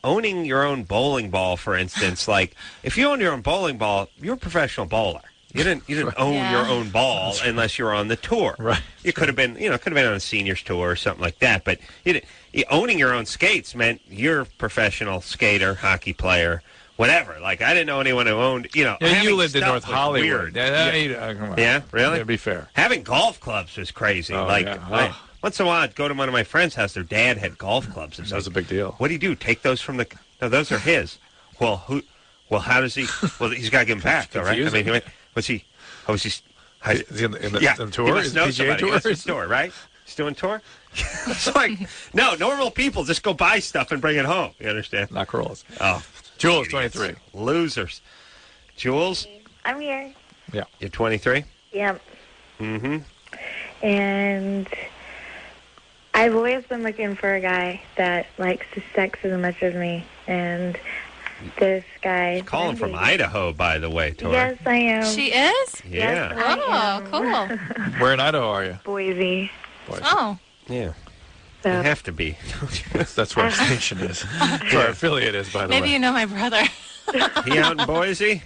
owning your own bowling ball, for instance, like if you own your own bowling ball, you're a professional bowler. You didn't own Yeah. your own ball unless you were on the tour. Right. You could have been, could have been on a seniors tour or something like that. But owning your own skates meant you're a professional skater, hockey player, whatever. Like I didn't know anyone who owned, Yeah, having you lived in stuff North was Hollywood. weird. Come on. Yeah, really? To be fair. Having golf clubs was crazy. Oh, like, yeah. once in a while, I'd go to one of my friends' house. Their dad had golf clubs. That was a big deal. What do you do? Take those from the... No, those are his. Well, who... Well, how does he... Well, he's got to give them back, all right? I confusing. mean, was he... Oh, was he... Is he in the yeah, tour? he must Is know PGA somebody. tour? He must be tour, right? He's doing tour? It's like, no, normal people just go buy stuff and bring it home. You understand? Not girls. Oh. Jules, idiots. 23. Losers. Jules, I'm here. Yeah. you're 23? Yep. Mm-hmm. And I've always been looking for a guy that likes to sex as much as me. And this guy... Calling from Idaho, by the way, Tori. Yes, I am. She is? Yeah. I Oh, am. cool. Where in Idaho are you? Boise. Boise. Oh. Yeah. So, You have to be. That's where our station is. That's where our affiliate is, by the Maybe way. you know my brother. He out in Boise?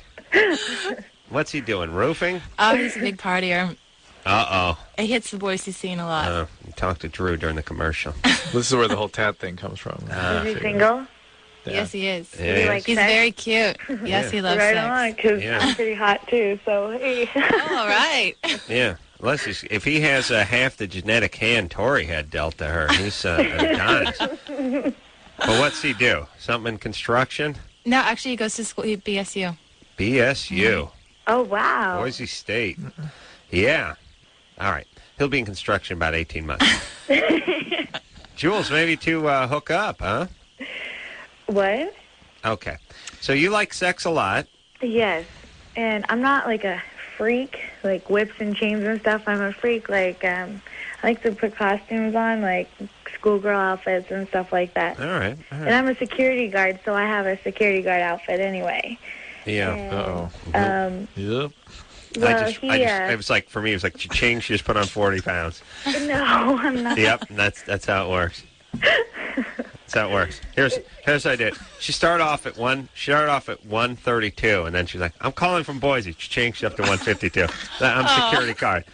What's he doing? Roofing? Oh, he's a big partier. Uh-oh. He hits the Boise scene a lot. You talked to Drew during the commercial. This is where the whole tat thing comes from. is he single? Yeah. Yes, he is. Yeah. You like He's sex? very cute. Yes, he loves Right sex. on, because Yeah. I'm pretty hot too. So hey. All right. Yeah. Unless if he has half the genetic hand Tori had dealt to her, he's an Adonis. But what's he do? Something in construction? No, actually, he goes to school. BSU. BSU. Oh wow. Boise State. Yeah. All right. He'll be in construction about 18 months. Jules, maybe to hook up, huh? What? Okay. So you like sex a lot. Yes, and I'm not like a freak, like whips and chains and stuff. I'm a freak. Like I like to put costumes on, like schoolgirl outfits and stuff like that. All right. And I'm a security guard, so I have a security guard outfit anyway. Yeah. Uh-oh. Um, Yep. well, it was like, for me, it was like, cha-ching, she just put on 40 pounds. no, I'm not. Yep, and that's how it works. That's how it works. Here's what I did. She started off at 132, and then she's like, I'm calling from Boise. She changed up to 152. I'm security guard.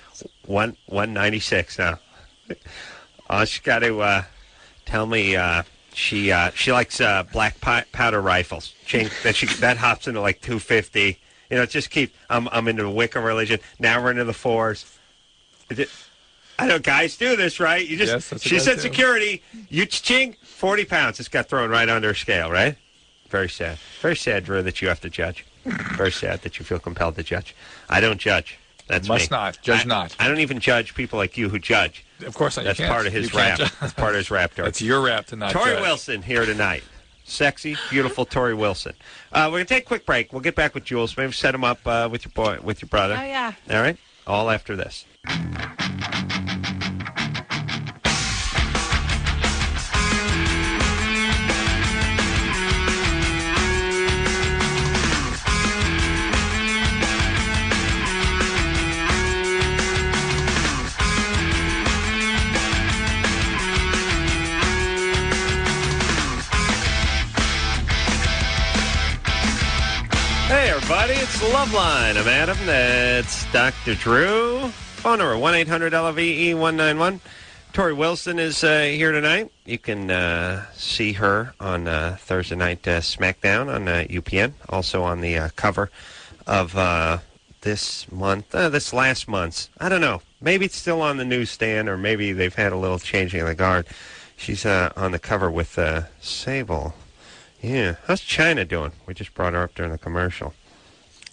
196 now. She got to tell me she likes black powder rifles. That hops into like 250. Just keep. I'm into the Wicca religion. Now we're into the fours. I know guys do this, right? You just. Yes, that's what She guys said do. security. You ching 40 pounds. Just got thrown right under a scale, right? Very sad. Very sad, Drew, that you have to judge. Very sad that you feel compelled to judge. I don't judge. That's Must me. not. Judge not. I don't even judge people like you who judge. Of course not. You That's can't. part of his You can't rap. ju- That's part of his rap. Tori. That's your rap to not Tori judge. Wilson here tonight. Sexy, beautiful Tori Wilson. We're gonna take a quick break. We'll get back with Jules. Maybe set him up with your brother. Oh, yeah. All right. All after this. Hey, everybody, it's Loveline. I'm Adam. That's Dr. Drew. Phone number 1-800-LVE-191. Tori Wilson is here tonight. You can see her on Thursday night SmackDown on UPN. Also on the cover of this last month's. I don't know. Maybe it's still on the newsstand, or maybe they've had a little changing of the guard. She's on the cover with Sable. Yeah. How's China doing? We just brought her up during the commercial.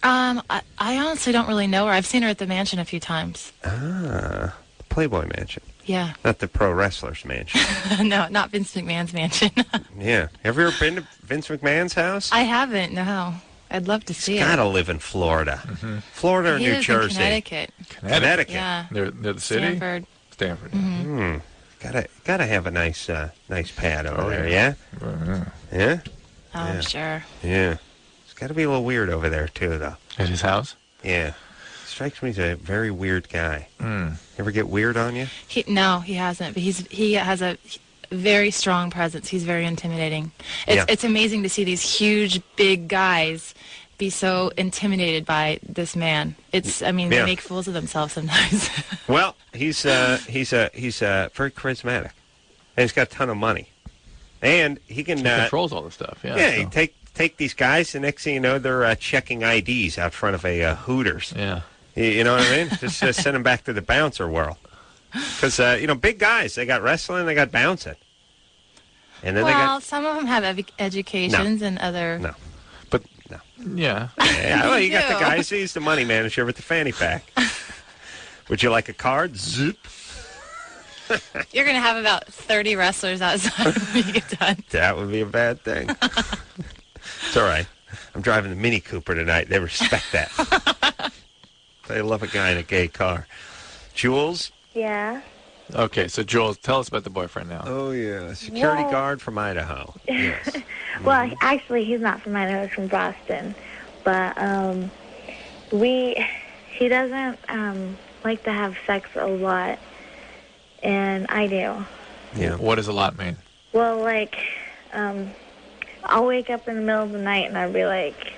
I honestly don't really know her. I've seen her at the mansion a few times. Ah, the Playboy Mansion. Yeah. Not the pro wrestler's mansion. No, not Vince McMahon's mansion. Yeah. Have you ever been to Vince McMahon's house? I haven't, no. I'd love to see He's it. got to live in Florida. Mm-hmm. Florida or He New lives Jersey? in Connecticut. Connecticut. Yeah. Near the city? Stanford. Stanford. Gotta have a nice pad over there, yeah. yeah? Yeah? Oh, I'm sure. Yeah. It's got to be a little weird over there, too, though. At his house? Yeah. Strikes me as a very weird guy. Mm. Ever get weird on you? No, he hasn't. But he has a very strong presence. He's very intimidating. It's amazing to see these huge, big guys be so intimidated by this man. They make fools of themselves sometimes. Well, he's very charismatic. And he's got a ton of money. And he can... He controls all the stuff, yeah. Yeah, he take these guys, and next thing you know, they're checking IDs out front of a Hooters. Yeah. You know what I mean? Just send them back to the bouncer world. Because, big guys, they got wrestling, they got bouncing. And then some of them have educations and other... No. But, no. Yeah. Yeah, well, you got the guy, he's the money manager with the fanny pack. Would you like a card? Zip. You're going to have about 30 wrestlers outside when you get done. That would be a bad thing. It's all right. I'm driving the Mini Cooper tonight. They respect that. They love a guy in a gay car. Jules? Yeah. Okay, so Jules, tell us about the boyfriend now. Oh, yeah. Security guard from Idaho. Yes. Well, actually, he's not from Idaho. He's from Boston. But he doesn't like to have sex a lot, and I do. Yeah. What does a lot mean? Well, I'll wake up in the middle of the night and I'll be like,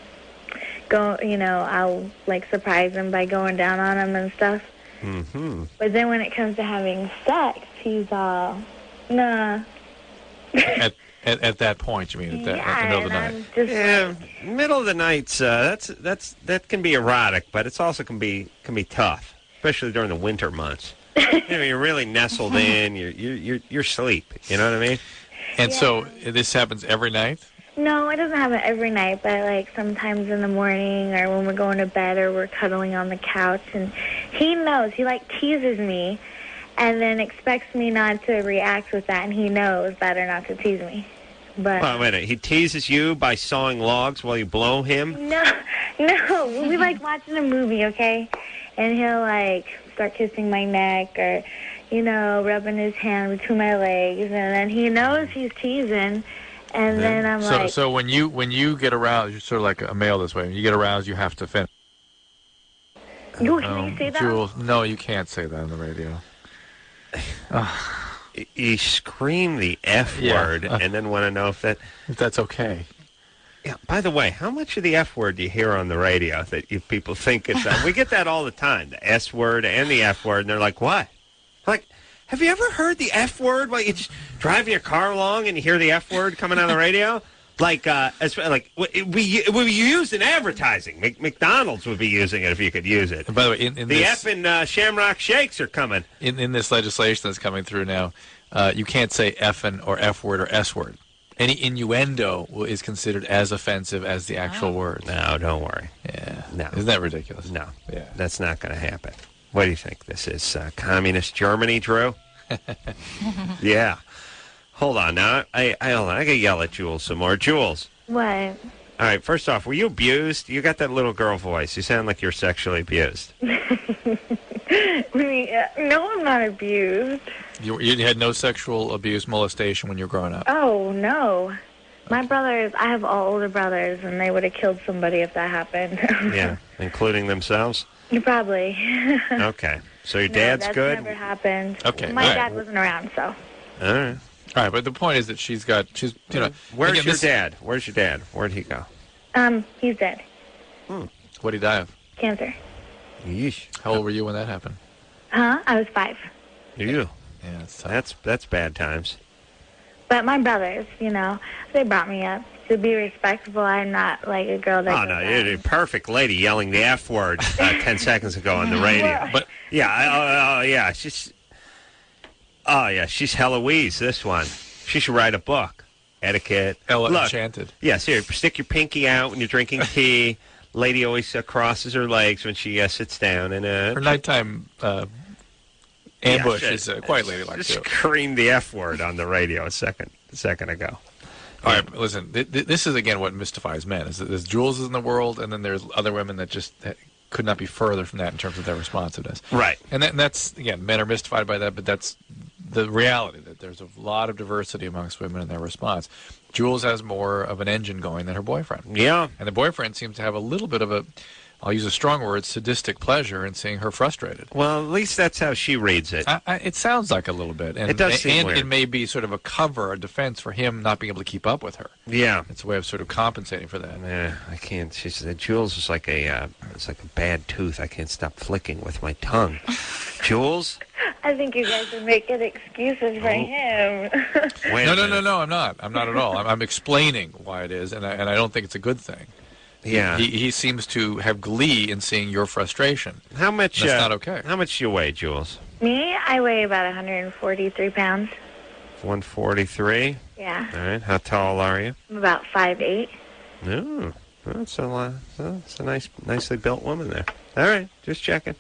I'll surprise him by going down on him and stuff. Mm-hmm. But then when it comes to having sex, he's all, nah. At that point, you mean, at the middle of the night? Yeah, middle of the nights. That can be erotic, but it's also can be tough, especially during the winter months. You're really nestled in. You're asleep. You know what I mean? And so this happens every night? No, it doesn't happen every night, but sometimes in the morning or when we're going to bed or we're cuddling on the couch, and he knows. He teases me and then expects me not to react with that, and he knows better not to tease me. But wait a minute. He teases you by sawing logs while you blow him? No. We like watching a movie, okay? And he'll start kissing my neck or, rubbing his hand between my legs, and then he knows he's teasing. And then I'm So when you get aroused, you're sort of like a male this way. When you get aroused, you have to finish. Can you say that? Jules, no, you can't say that on the radio. You scream the F word and then want to know if that's okay. Yeah. By the way, how much of the F word do you hear on the radio that you people think it's? We get that all the time, the S word and the F word, and they're like, "What?" Have you ever heard the F word while you just driving your car along and you hear the F word coming on the radio? It would be used in advertising. McDonald's would be using it if you could use it. And by the way, in the this, F and Shamrock Shakes are coming. In this legislation that's coming through now, you can't say F-in or F word or S word. Any innuendo is considered as offensive as the actual word. No, don't worry. Yeah. No. Isn't that ridiculous? No. Yeah. That's not going to happen. What do you think? This is communist Germany, Drew? Yeah. Hold on. Now, I got to yell at Jules some more. Jules. What? All right. First off, were you abused? You got that little girl voice. You sound like you're sexually abused. No, I'm not abused. You had no sexual abuse, molestation when you were growing up? Oh, no. My brothers, I have all older brothers, and they would have killed somebody if that happened. Yeah, including themselves? Probably. Okay. So your dad's that's good? Never happened. Okay. My dad wasn't around, so. All right. All right, but the point is that she's Where's your dad? Where's your dad? Where'd he go? He's dead. What'd he die of? Cancer. Yeesh. How old were you when that happened? Huh? I was 5. You? Yeah, that's tough. That's bad times. But my brothers, they brought me up to be respectful. I'm not like a girl that. Oh no, you're a perfect lady yelling the F word 10 seconds ago on the radio. But yeah, yeah, it's just Oh, yeah, she's Heloise, this one. She should write a book. Etiquette. Ella Look, Enchanted. Yes, here, stick your pinky out when you're drinking tea. Lady always crosses her legs when she sits down. And Her nighttime ambush is quite ladylike, just too. screamed the F word on the radio a second ago. All right, listen, this is, again, what mystifies men, is that there's Jules in the world, and then there's other women that just could not be further from that in terms of their responsiveness. Right. And that's, again, men are mystified by that, but that's the reality, that there's a lot of diversity amongst women in their response. Jules has more of an engine going than her boyfriend. Yeah. And the boyfriend seems to have a little bit of a, I'll use a strong word, sadistic pleasure in seeing her frustrated. Well, at least that's how she reads it. It sounds like a little bit. And, It does seem and weird. it may be sort of a cover, a defense for him not being able to keep up with her. Yeah. It's a way of sort of compensating for that. Yeah, I can't. She said, Jules is like it's like a bad tooth. I can't stop flicking with my tongue. Jules? I think you guys are making excuses for him. Wait No, a minute. I'm not. I'm not at all. I'm explaining why it is, and I don't think it's a good thing. Yeah. He seems to have glee in seeing your frustration. How much? That's not okay. How much do you weigh, Jules? Me, I weigh about 143 pounds. 143. Yeah. All right. How tall are you? I'm about 5'8". No, that's a lot. That's a nicely built woman there. All right, just checking.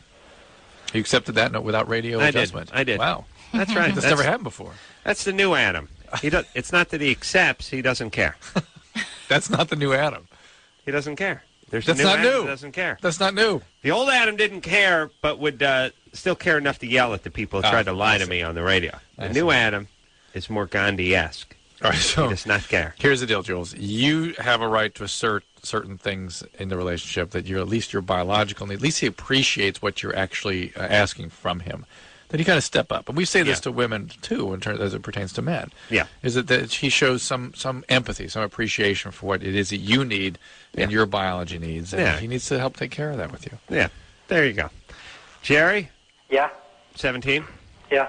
You accepted that note without radio I did. adjustment? I did. Wow. That's right. That's never happened before. That's the new Adam. It's not that he accepts; he doesn't care. That's not the new Adam. He doesn't care. There's That's a new not Adam new. that doesn't care. That's not new. The old Adam didn't care, but would still care enough to yell at the people who tried to lie to me on the radio. The new Adam is more Gandhi-esque. All right, so He does not care. here's the deal, Jules. You have a right to assert certain things in the relationship that you're at least your biological need. At least he appreciates what you're actually asking from him. That he kind of step up. And we say this to women, too, in terms as it pertains to men. Yeah. Is that he shows some empathy, some appreciation for what it is that you need and your biology needs. And he needs to help take care of that with you. Yeah, there you go. Jerry? Yeah? 17? Yeah.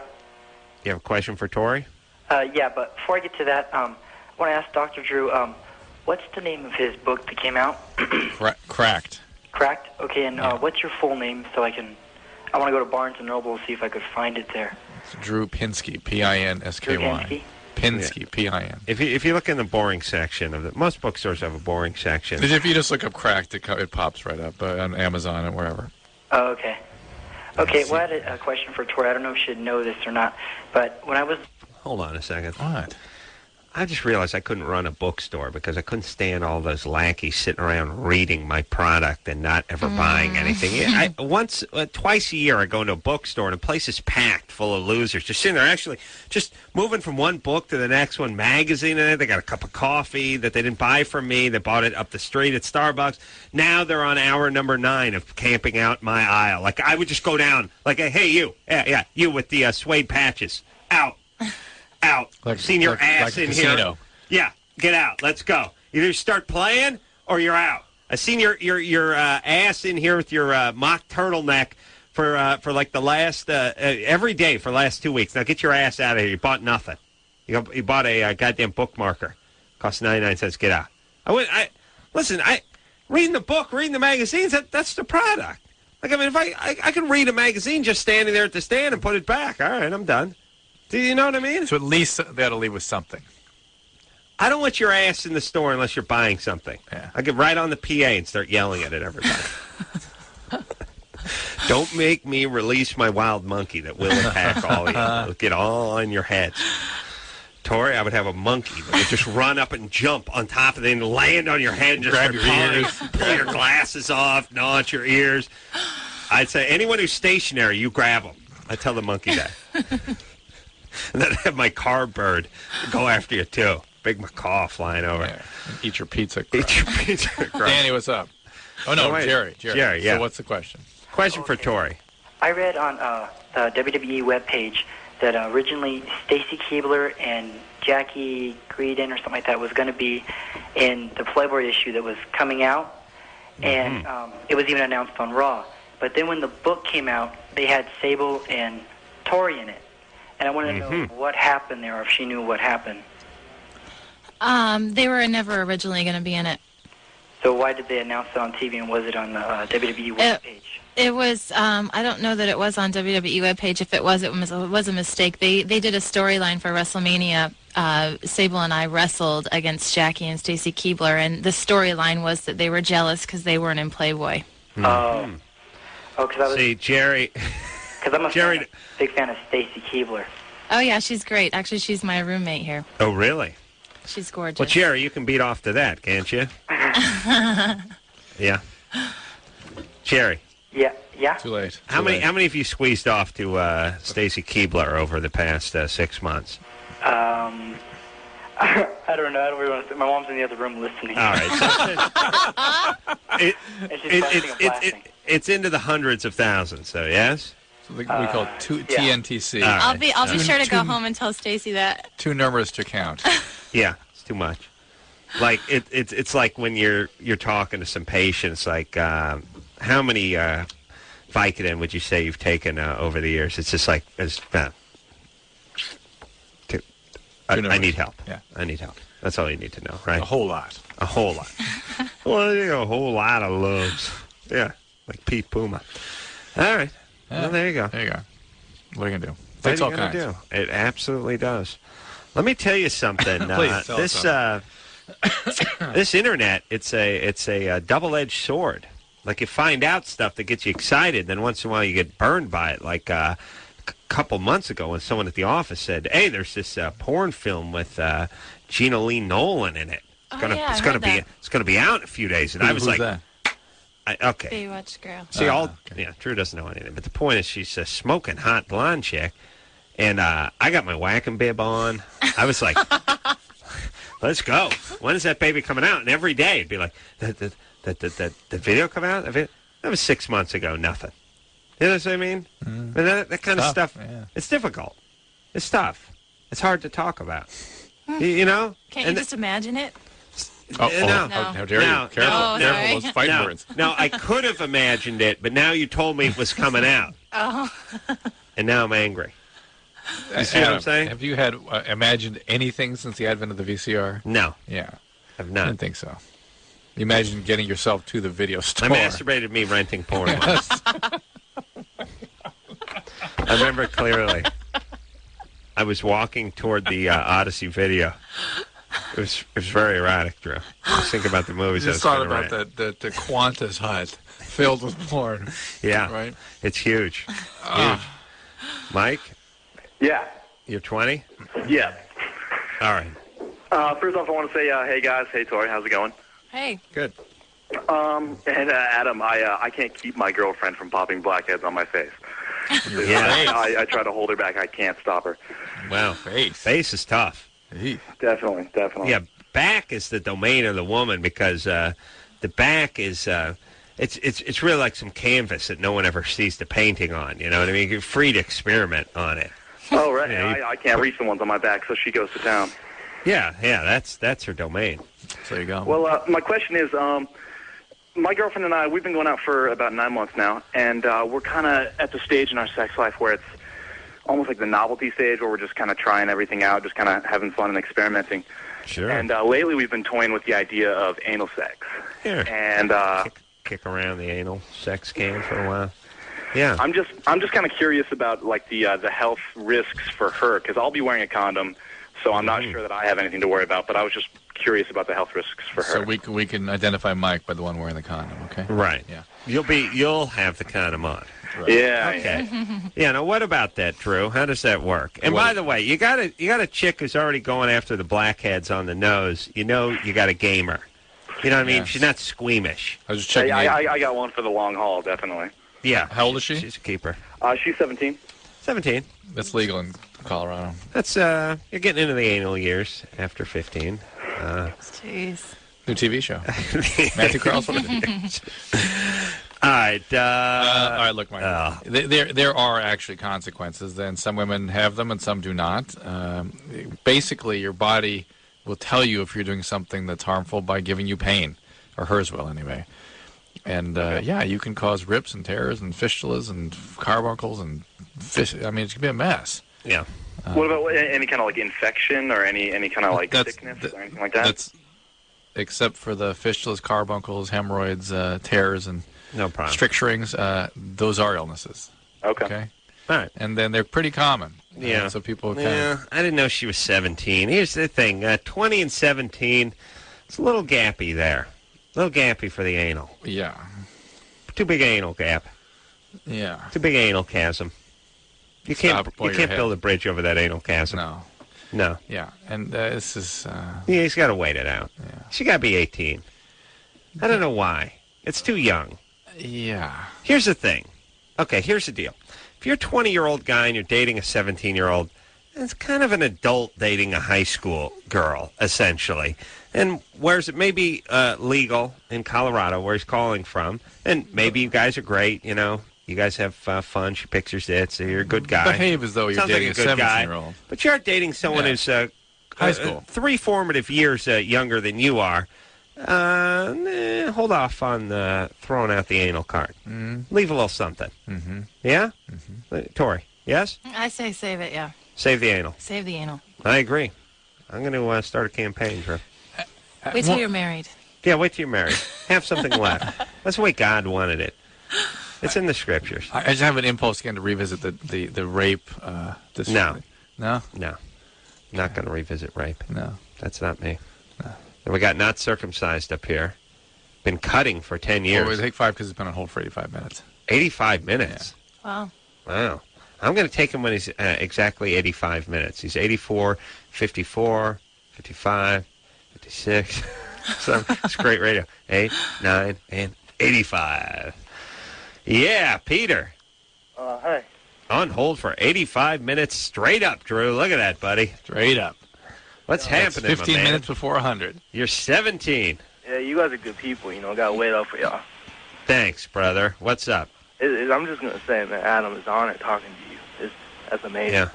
You have a question for Tori? Yeah, but before I get to that, I want to ask Dr. Drew, what's the name of his book that came out? Cracked. Cracked? Okay, and what's your full name so I want to go to Barnes & Noble and see if I could find it there. It's Drew Pinsky, Pinsky. Drew Pinsky? Pinsky, P-I-N. If you look in the boring section of most bookstores have a boring section. If you just look up Cracked, it pops right up on Amazon and wherever. Oh, okay. Okay, well, I had a question for Tori. I don't know if she'd know this or not, but when I was... Hold on a second. What? I just realized I couldn't run a bookstore because I couldn't stand all those lackeys sitting around reading my product and not ever buying anything. Twice a year, I go into a bookstore and the place is packed full of losers, just sitting there, actually just moving from one book to the next one, magazine in it. They got a cup of coffee that they didn't buy from me. They bought it up the street at Starbucks. Now they're on hour number 9 of camping out my aisle. Like I would just go down, like, hey, you, you with the suede patches, out. Seen your ass in here. Yeah, get out. Let's go. Either start playing or you're out. I seen your ass in here with your mock turtleneck for like the last every day for the last 2 weeks. Now get your ass out of here. You bought nothing. You bought a goddamn bookmarker. Cost 99 cents. Get out. Listen. Reading the book, reading the magazines. That's the product. Like, I mean, if I can read a magazine just standing there at the stand and put it back. All right, I'm done. Do you know what I mean? So at least that'll leave with something. I don't want your ass in the store unless you're buying something. Yeah. I get right on the PA and start yelling at everybody. Don't make me release my wild monkey that will attack all of you. It'll get all on your heads. Tori, I would have a monkey that would just run up and jump on top of it and land on your head and just grab your ears, pull your glasses off, gnaw at your ears. I'd say anyone who's stationary, you grab them. I tell the monkey that. And then I have my car bird go after you, too. Big macaw flying over. Yeah. Eat your pizza. Eat your pizza. Danny, what's up? Oh, no, Jerry. Jerry, yeah. So what's the question? Question for Tori. I read on the WWE webpage that originally Stacy Keibler and Jackie Greedon or something like that was going to be in the Playboy issue that was coming out. And it was even announced on Raw. But then when the book came out, they had Sable and Tori in it. And I wanted to know what happened there, or if she knew what happened. They were never originally going to be in it. So why did they announce it on TV, and was it on the WWE webpage? It was. I don't know that it was on WWE webpage. If it was a mistake. They did a storyline for WrestleMania. Sable and I wrestled against Jackie and Stacy Keibler, and the storyline was that they were jealous because they weren't in Playboy. Oh, because I was See, Jerry. because I'm a Jerry- big fan of Stacy Keibler. Oh yeah, she's great. Actually, she's my roommate here. Oh, really? She's gorgeous. Well, Jerry, you can beat off to that, can't you? Yeah. Jerry, Yeah. Too late. how many have you squeezed off to Stacy Keibler over the past 6 months? I don't know. I don't really want to. My mom's in the other room listening. All right. So And she's busting and blasting. it's into the hundreds of thousands, so yes? So we call it TNTC. All right. I'll be sure to go home and tell Stacy that. Too numerous to count. Yeah, it's too much. Like it's like when you're talking to some patients, like how many Vicodin would you say you've taken over the years? It's just like I need help. Yeah. I need help. That's all you need to know, right? A whole lot. A whole lot. Well, a whole lot of loves. Yeah, like Pete Puma. All right. Yeah. Well, there you go. There you go. What are you gonna do? What Takes are all you gonna kinds. do? It absolutely does. Let me tell you something. Please, tell us This internet, it's a double-edged sword. Like you find out stuff that gets you excited, then once in a while you get burned by it. Like a couple months ago, when someone at the office said, "Hey, there's this porn film with Gina Lee Nolan in it. It's gonna be out in a few days." And I was Who's like, that? "Okay." Baywatch girl. See, okay. yeah, Drew doesn't know anything. But the point is, she's a smoking hot blonde chick, and I got my whacking bib on. I was like, "Let's go! When is that baby coming out?" And every day it'd be like, "The video come out?" That was 6 months ago. Nothing. You know what I mean? And that kind of stuff. Yeah. It's difficult. It's tough. It's hard to talk about. You know? Can't you just imagine it? No. How dare No, you? Careful, no, careful sorry. those fighting No, words. no, I could have imagined it, but now you told me it was coming out. Oh. And now I'm angry. You see what I'm saying? Have you had imagined anything since the advent of the VCR? No, Yeah, I've I not. didn't think so. Imagine getting yourself to the video I store. masturbated me renting porn once. I remember it clearly. I was walking toward the Odyssey video. It was very erotic, Drew. I was thinking about the movies. Just thought about the Qantas hut filled with porn. Yeah, Right? It's huge. Huge. Mike, Yeah. you're 20? Yeah. All right. First off, I want to say, hey guys, hey Tori, how's it going? Hey. Good. And Adam, I can't keep my girlfriend from popping blackheads on my face. Yeah. I try to hold her back. I can't stop her. Wow. Face is tough. Definitely. Yeah, back is the domain of the woman because the back is it's really like some canvas that no one ever sees the painting on. You know what I mean? You're free to experiment on it. Oh, right. Yeah, I can't reach the ones on my back, so she goes to town. Yeah, that's her domain. So there you go. Well, my question is, my girlfriend and I, we've been going out for about 9 months now, and we're kind of at the stage in our sex life where it's almost like the novelty stage where we're just kind of trying everything out, just kind of having fun and experimenting. Sure. And lately we've been toying with the idea of anal sex. Yeah. And Kick around the anal sex can for a while. Yeah. I'm just kind of curious about like the health risks for her, because I'll be wearing a condom, so I'm not sure that I have anything to worry about. But I was just curious about the health risks for her. So we can identify Mike by the one wearing the condom, okay? Right. Yeah. You'll have the condom on. Right. Yeah. Okay. Yeah. Now, what about that, Drew? How does that work? And by the way, you got a chick who's already going after the blackheads on the nose. You know, you got a gamer. You know what I mean? Yes. She's not squeamish. I was just checking. I got one for the long haul, definitely. Yeah. How old is she? She's a keeper. She's 17. 17. That's legal in Colorado. That's you're getting into the anal years after 15. Jeez. New TV show. Matthew Carlson. All right. All right, look, Mike. There are actually consequences. Then some women have them and some do not. Basically, your body will tell you if you're doing something that's harmful by giving you pain, or hers will anyway. And yeah, you can cause rips and tears and fistulas and carbuncles and I mean, it can be a mess. Yeah. What about any kind of like infection or any kind of like sickness or anything like that? That's except for the fistulas, carbuncles, hemorrhoids, tears, and No problem. stricturings, those are illnesses. Okay. All right. And then they're pretty common. Yeah. So people kind Yeah, I didn't know she was 17. Here's the thing. 20 and 17, it's a little gappy there. A little gappy for the anal. yeah. Too big anal gap. Yeah. Too big anal chasm. You Stop can't before you your can't head. build a bridge over that anal chasm. No. No. Yeah. And this is... Yeah, he's got to wait it out. Yeah. She got to be 18. I don't know why. It's too young. yeah. Here's the thing. Okay, here's the deal. If you're a 20-year-old guy and you're dating a 17-year-old, it's kind of an adult dating a high school girl, essentially. And whereas it may be legal in Colorado, where he's calling from, and maybe you guys are great, you know, you guys have fun, she picks her zits, so you're a good guy. Behave as though you're Sounds dating like a good guy. 17-year-old. But you're dating someone Yeah. who's High school. 3 formative years younger than you are. Hold off on throwing out the anal card. Leave a little something. Mm-hmm. Yeah? Tori, yes? I say save it, yeah. Save the anal. Save the anal. I agree. I'm going to start a campaign, Drew. Wait till you're married. Yeah, wait till you're married. Have something left. That's the way God wanted it. It's in the scriptures. I just have an impulse again to revisit the rape. No. No? No. Not going to revisit rape. No. That's not me. No. And we got not circumcised up here. Been cutting for 10 years. Well, we take 5 because it's been on hold for 85 minutes. 85 minutes. Wow. Wow. I'm going to take him when he's exactly 85 minutes. He's 84, 54, 55, 56. So it's great radio. 8, 9, and 85. Yeah, Peter. Hey. On hold for 85 minutes straight up, Drew. Look at that, buddy. Straight up. What's That's happening, 15 my man? minutes before 100. You're 17. Yeah, you guys are good people. You know, gotta wait up for y'all. Thanks, brother. What's up? I'm just gonna say, man, Adam, it's an honor talking to you. That's amazing. Yeah.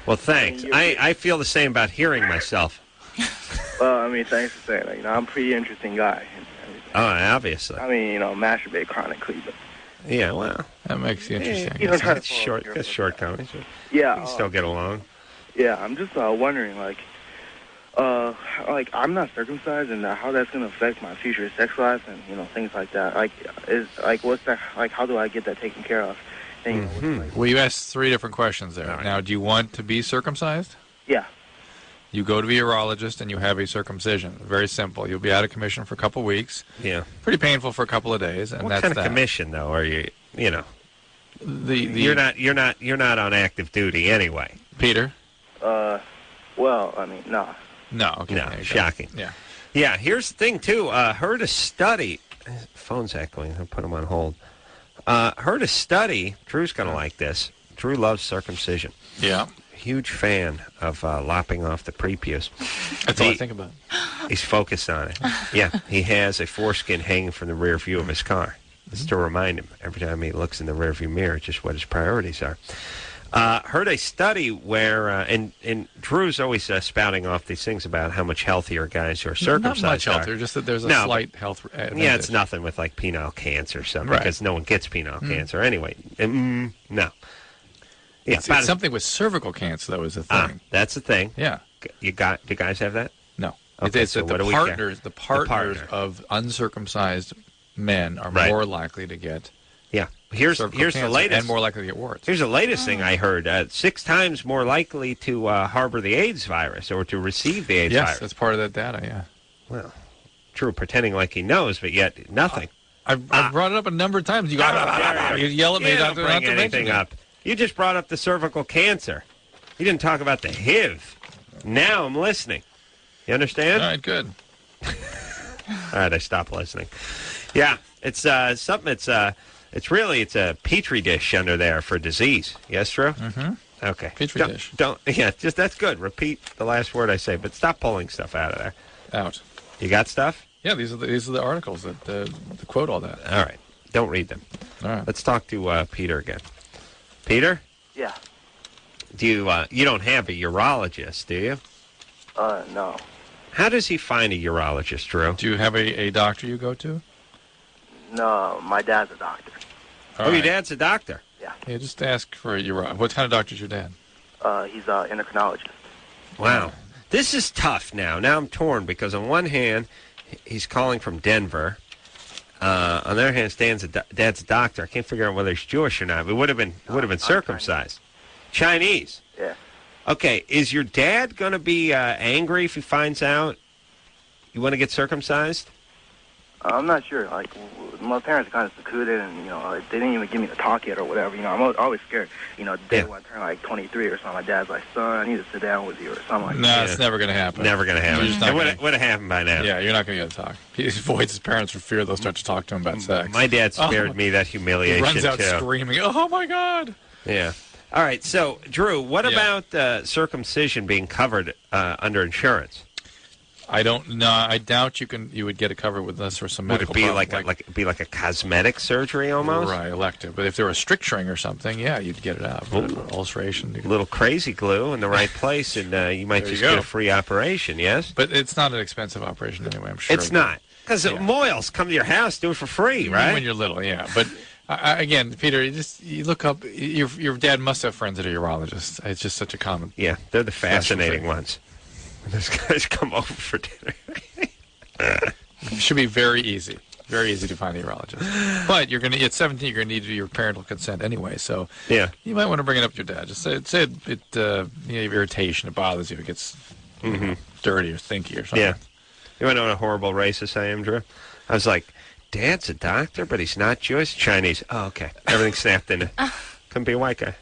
Well, thanks. I feel the same about hearing myself. Well, I mean, thanks for saying that. You know, I'm a pretty interesting guy. And everything. Oh, obviously. I mean, you know, masturbate chronically, but Yeah, well, That makes you interesting. you don't try to it's shortcomings. yeah, We can still get along. yeah. I'm just wondering, like I'm not circumcised, and how that's gonna affect my future sex life, and you know, things like that. What's that? Like, how do I get that taken care of? And, you know, what's, Well, you asked 3 different questions there. Right. Now, do you want to be circumcised? yeah. You go to a urologist and you have a circumcision. Very simple. You'll be out of commission for a couple weeks. Yeah. Pretty painful for a couple of days, and What that's kind of that. commission, though, are you? You know, You're you're not on active duty anyway. Peter. Well, I mean, nah. No. Okay. No, there you go. shocking. Yeah. Yeah, here's the thing, too. Heard a study. Phone's echoing. I'll put him on hold. Heard a study. Drew's going to like this. Drew loves circumcision. Yeah. Huge fan of lopping off the prepuce. That's all I think about. He's focused on it. Yeah, he has a foreskin hanging from the rear view of his car. Just to remind him every time he looks in the rearview mirror just what his priorities are. Heard a study where, and Drew's always spouting off these things about how much healthier guys who are circumcised Not much are. healthier, just that there's a No, slight health advantage. Yeah, it's nothing with like penile cancer or something Right. because no one gets penile cancer anyway. No. Yeah, It's something with cervical cancer, though, is a thing. that's the thing. Yeah. Do guys have that? No. Okay, It's so that what the do we care? partners partner. of uncircumcised men are Right. more likely to get Yeah. Here's cervical the cancer latest. and more likely to get warts. Here's the latest thing I heard. 6 times more likely to harbor the AIDS virus or to receive the AIDS Yes, virus. that's part of that data, yeah. Well, Drew pretending like he knows, but yet nothing. I've brought it up a number of times. You yell at me You not don't to bring mention anything it. up. You just brought up the cervical cancer. You didn't talk about the HIV. Now I'm listening. You understand? All right, good. All right, I stopped listening. Yeah, it's something. It's a petri dish under there for disease. Yes, Drew? Mm-hmm. Okay. Petri dish. Just that's good. Repeat the last word I say, but stop pulling stuff out of there. Out. You got stuff? Yeah, these are the articles that quote all that. All right. Don't read them. All right. Let's talk to Peter again. Peter? Yeah. Do you don't have a urologist, do you? No. How does he find a urologist, Drew? Do you have a doctor you go to? No, my dad's a doctor. All Your right. dad's a doctor. Yeah, just ask for a urologist. What kind of doctor is your dad? He's an endocrinologist. Wow. This is tough now. Now I'm torn because on one hand, he's calling from Denver. On the other hand, Dad's a doctor. I can't figure out whether he's Jewish or not. But would have been circumcised. Chinese. Yeah. Okay, is your dad going to be angry if he finds out you want to get circumcised? I'm not sure. Like, my parents are kind of secluded, and, like, they didn't even give me the talk yet or whatever. I'm always scared. The day when I turn, like, 23 or something, my dad's like, son, I need to sit down with you or something like that. No, it's never going to happen. Never going to happen. It would have happened by now. Yeah, you're not going to get to talk. He avoids his parents for fear they'll start to talk to him about sex. My dad spared me that humiliation, He runs out too. screaming, oh, my God. Yeah. All right, so, Drew, what about circumcision being covered under insurance? I don't know. I doubt you would get it covered with this or some Would medical it be problem, like a cosmetic surgery almost? Right, elective. But if there was stricturing or something, yeah, you'd get it out. Ulceration. A little crazy glue in the right place, and you might just get a free operation, yes? But it's not an expensive operation anyway, I'm sure. It's not. Because Moyles come to your house, do it for free, right? When you're little, yeah. But again, Peter, you look up, your dad must have friends that are urologists. It's just such a common. Yeah, they're the fascinating ones. Those guys come over for dinner. It should be very easy. Very easy to find a urologist. But at 17, you're going to need your parental consent anyway. So yeah, you might want to bring it up to your dad. Just say you have irritation. It bothers you. It gets dirty or stinky or something. Yeah. You want to know what a horrible racist I am, Drew? I was like, Dad's a doctor, but he's not Jewish, Chinese. Oh, okay. Everything snapped into. Couldn't be a white guy.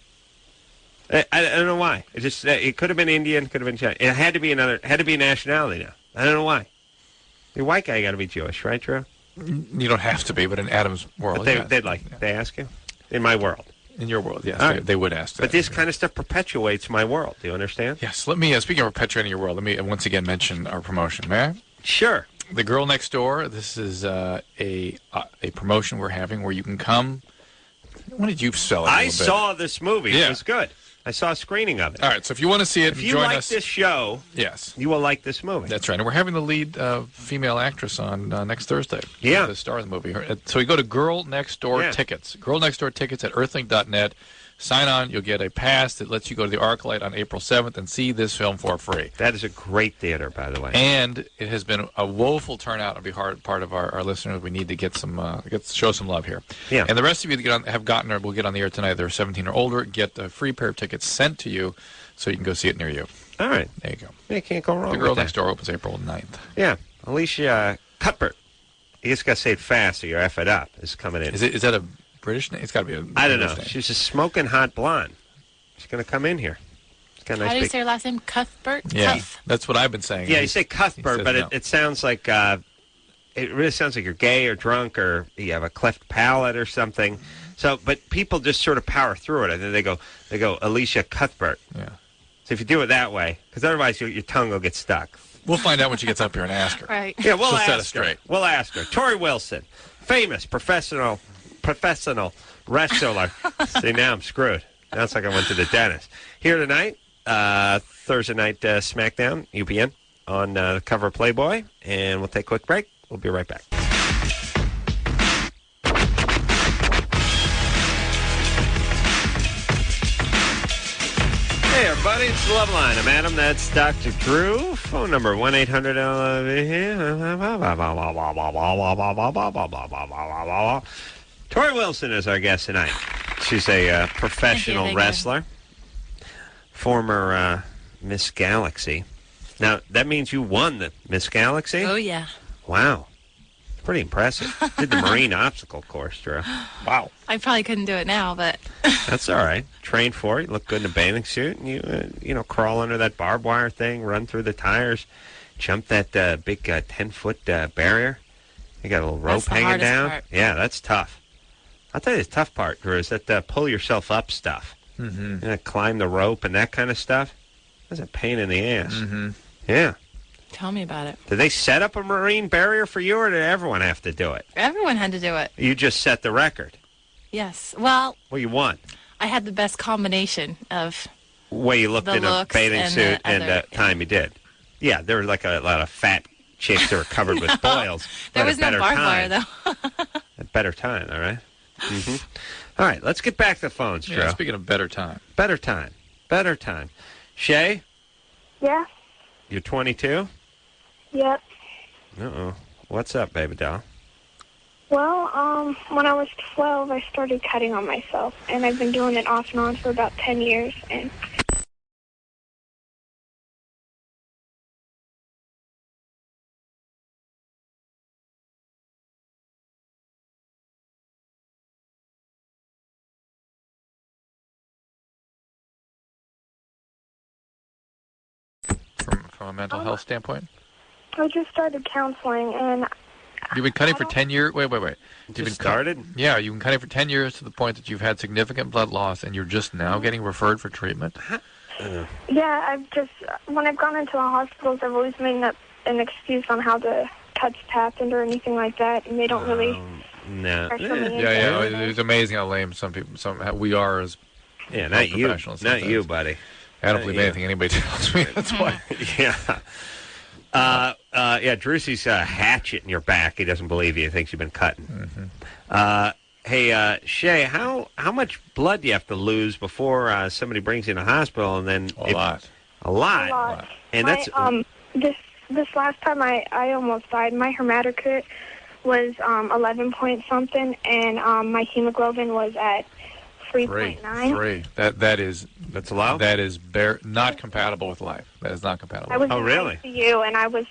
I don't know why. It could have been Indian, could have been Chinese. It had to be a nationality now. I don't know why. The white guy got to be Jewish, right, Drew? You don't have to be, but in Adam's world, but they ask you? In my world. In your world, yes, right. they would ask that. But this kind of stuff perpetuates my world. Do you understand? Yes. Let me, speaking of perpetuating your world, let me once again mention our promotion, may I? Sure. The Girl Next Door, this is a promotion we're having where you can come. When did you sell it? I saw this movie. Yeah. It was good. I saw a screening of it. All right, so if you want to see it, if you join like us. this show, yes, you will like this movie. That's right, and we're having the lead female actress on next Thursday. Yeah, the star of the movie. So you go to Girl Next Door Tickets. Girl Next Door Tickets at Earthlink.net. Sign on. You'll get a pass that lets you go to the ArcLight on April 7th and see this film for free. That is a great theater, by the way. And it has been a woeful turnout on behalf part of our listeners. We need to get show some love here. Yeah. And the rest of you that have gotten or will get on the air tonight, they're 17 or older, get a free pair of tickets sent to you so you can go see it near you. All right. There you go. You can't go wrong The Girl with Next that. Door opens April 9th. Yeah. Alicia Cuthbert. You just got to say it fast or you F it up. Is coming in. Is that a British name? It's got to be a I don't know. British name. She's a smoking hot blonde. She's going to come in here. She's got a nice How do you big... say her last name? Cuthbert? Yeah, that's what I've been saying. Yeah, you say Cuthbert, but no. it sounds like it really sounds like you're gay or drunk or you have a cleft palate or something. So, but people just sort of power through it. And then they go Alicia Cuthbert. Yeah. So if you do it that way, because otherwise your tongue will get stuck. We'll find out when she gets up here and ask her. Right. Yeah, we'll She'll set us ask her. straight. We'll ask her. Tori Wilson, famous professional wrestler. See, now I'm screwed. Now it's like I went to the dentist. Here tonight, Thursday night SmackDown, UPN, on the cover of Playboy. And we'll take a quick break. We'll be right back. Hey, everybody, it's Loveline. I'm Adam. That's Dr. Drew. Phone number 1-800-LV. Tori Wilson is our guest tonight. She's a professional wrestler, former Miss Galaxy. Now, that means you won the Miss Galaxy? Oh, yeah. Wow. Pretty impressive. Did the Marine obstacle course, Drew. Wow. I probably couldn't do it now, but... That's all right. Trained for it. You look good in a bathing suit. And you crawl under that barbed wire thing, run through the tires, jump that big 10-foot barrier. You got a little rope hanging down. Part. Yeah, that's tough. I'll tell you the tough part, Drew, is that pull yourself up stuff. Mm-hmm. Climb the rope and that kind of stuff. That's a pain in the ass. Mm-hmm. Yeah. Tell me about it. Did they set up a Marine barrier for you, or did everyone have to do it? Everyone had to do it. You just set the record. Yes. Well, You won. I had the best combination of... Way you looked the in a looks bathing and suit the and the other- time you did. Yeah, there were like a lot of fat chicks that were covered with boils. There Had a was no better barbed time. wire, though. A better time, all right? Mm-hmm. All right, let's get back to the phones, Drew. Yeah, speaking of better time. Better time. Better time. Shay, Yeah. you're 22? Yep. Uh-oh. What's up, baby doll? Well, when I was 12, I started cutting on myself, and I've been doing it off and on for about 10 years. And From a mental health standpoint? I just started counseling, and You've been cutting for 10 years? Wait. You've been started? Yeah, you've been cutting for 10 years to the point that you've had significant blood loss, and you're just now getting referred for treatment? yeah, when I've gone into the hospitals, I've always made up an excuse on how the cuts happened or anything like that, and they don't really No. pressure me into Yeah, anything. it's amazing how lame we are as Yeah, health not you. professionals Not sometimes. you, buddy. I don't believe anything anybody tells me. That's why. Yeah. Drewsy's hatchet in your back. He doesn't believe you. He thinks you've been cutting. Hey, Shay, how much blood do you have to lose before somebody brings you in the hospital? And then A lot. A lot. A lot. And My, that's this last time I almost died. My hematocrit was 11 point something, and my hemoglobin was at 3.9. Three. That's low. That is not compatible with life. That is not compatible. I was Oh, in really? ICU, and I was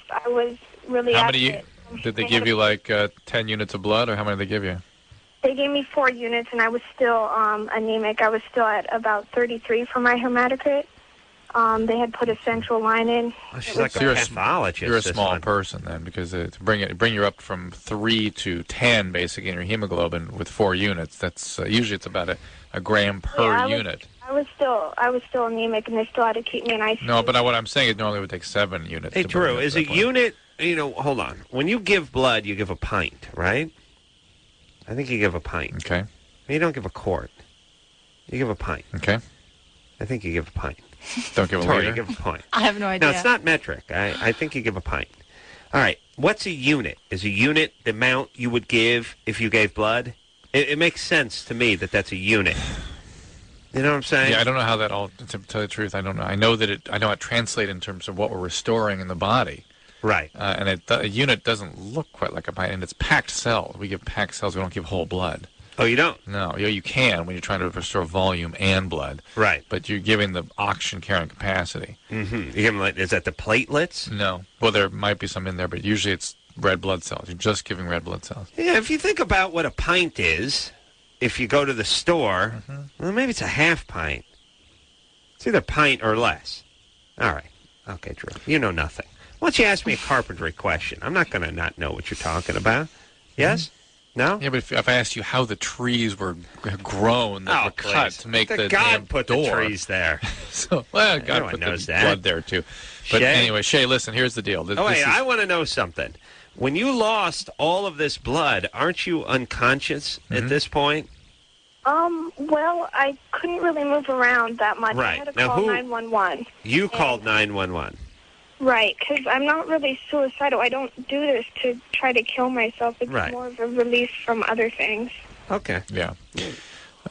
really. How at many it. did they give you? Like 10 units of blood, or how many did they give you? They gave me 4 units, and I was still anemic. I was still at about 33 for my hematocrit. They had put a central line in. Oh, she's like a pathologist. You're a this small one. person then, because to bring you up from 3 to 10 basically in your hemoglobin with 4 units. That's usually it's about a gram per unit. I was still anemic, and they still had to keep me in ICU. No, but what I'm saying is normally it would take 7 units. Hey, to bring Drew, you up is to a that point. unit, hold on. When you give blood, you give a pint, right? I think you give a pint. Okay. You don't give a quart. You give a pint. Okay. I think you give a pint. Don't give a Sorry, liter? you give a pint. I have no idea. No, it's not metric. I think you give a pint. All right. What's a unit? Is a unit the amount you would give if you gave blood? It makes sense to me that that's a unit. You know what I'm saying? Yeah, I don't know how that all. To tell you the truth, I don't know. I know that I know it translates in terms of what we're restoring in the body. Right. And a unit doesn't look quite like a pint, and it's packed cells. We give packed cells. We don't give whole blood. Oh, you don't? No, you can when you're trying to restore volume and blood. Right. But you're giving the oxygen carrying capacity. Mm-hmm. You give them is that the platelets? No. Well, there might be some in there, but usually it's red blood cells. You're just giving red blood cells. Yeah, if you think about what a pint is, if you go to the store, well, maybe it's a half pint. It's either pint or less. All right. Okay, Drew. You know nothing. Why don't you ask me a carpentry question? I'm not going to not know what you're talking about. Yes? No? Yeah, but if I asked you how the trees were grown that were cut please. to make the God damn put door. the trees there. So, well, God Everyone put knows the that. blood there, too. But Shay? anyway, Shay, listen, here's the deal. Oh, wait, I want to know something. When you lost all of this blood, aren't you unconscious at this point? Well, I couldn't really move around that much. Right. I had to Now, call who- 911. You called 911. Right, because I'm not really suicidal. I don't do this to try to kill myself. It's Right. more of a release from other things. Okay. Yeah.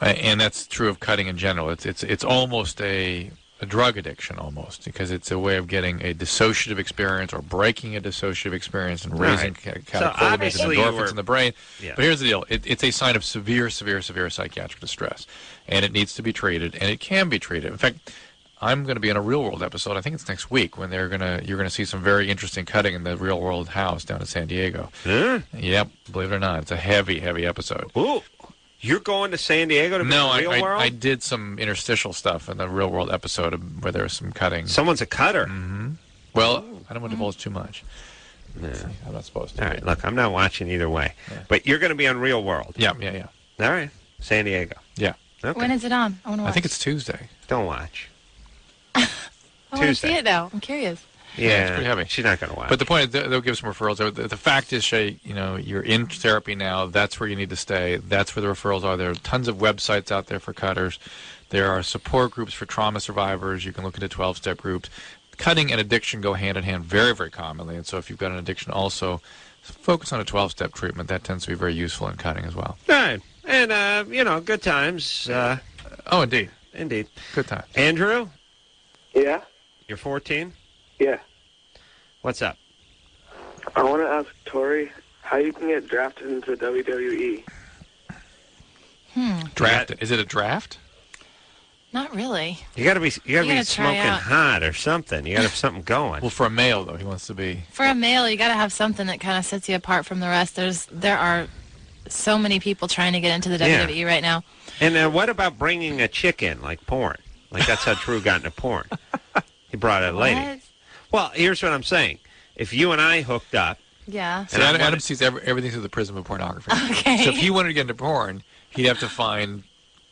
And that's true of cutting in general. It's almost a drug addiction almost, because it's a way of getting a dissociative experience or breaking a dissociative experience and raising Right. catecholamines So and obviously you endorphins were- in the brain. Yeah. But here's the deal. It's a sign of severe psychiatric distress, and it needs to be treated, and it can be treated. In fact, I'm going to be in a Real World episode. I think it's next week when you're going to see some very interesting cutting in the Real World house down in San Diego. Yep, believe it or not, it's a heavy episode. Ooh, you're going to San Diego to be No, in the Real World? I did some interstitial stuff in the Real World episode where there was some cutting. Someone's a cutter. Mm-hmm. Well, I don't want to divulge too much. Yeah. I'm not supposed to. All right, look, I'm not watching either way. But you're going to be on Real World. Yeah. All right, San Diego. Yeah. Okay. When is it on? I want to watch. I think it's Tuesday. Don't watch. I want to Tuesday. see it, though. I'm curious. Yeah, it's pretty heavy. She's not going to watch. But the point is, they'll give some referrals. The fact is, Shay, you're in therapy now. That's where you need to stay. That's where the referrals are. There are tons of websites out there for cutters. There are support groups for trauma survivors. You can look into 12-step groups. Cutting and addiction go hand in hand very, very commonly. And so if you've got an addiction also, focus on a 12-step treatment. That tends to be very useful in cutting as well. All right. And, good times. Oh, indeed. Indeed. Good times. Andrew? Yeah? You're 14? Yeah. What's up? I want to ask Tori how you can get drafted into WWE. Drafted? Is it a draft? Not really. You got to be try smoking out. hot or something. You got to have something going. Well, for a male though, he wants to be. For a male, you got to have something that kind of sets you apart from the rest. There are so many people trying to get into the Yeah. WWE right now. And what about bringing a chick in, like porn? Like that's how Drew got into porn. He brought a lady. What? Well, here's what I'm saying. If you and I hooked up, Yeah. See, Adam sees everything through the prism of pornography. Okay. So if he wanted to get into porn, he'd have to find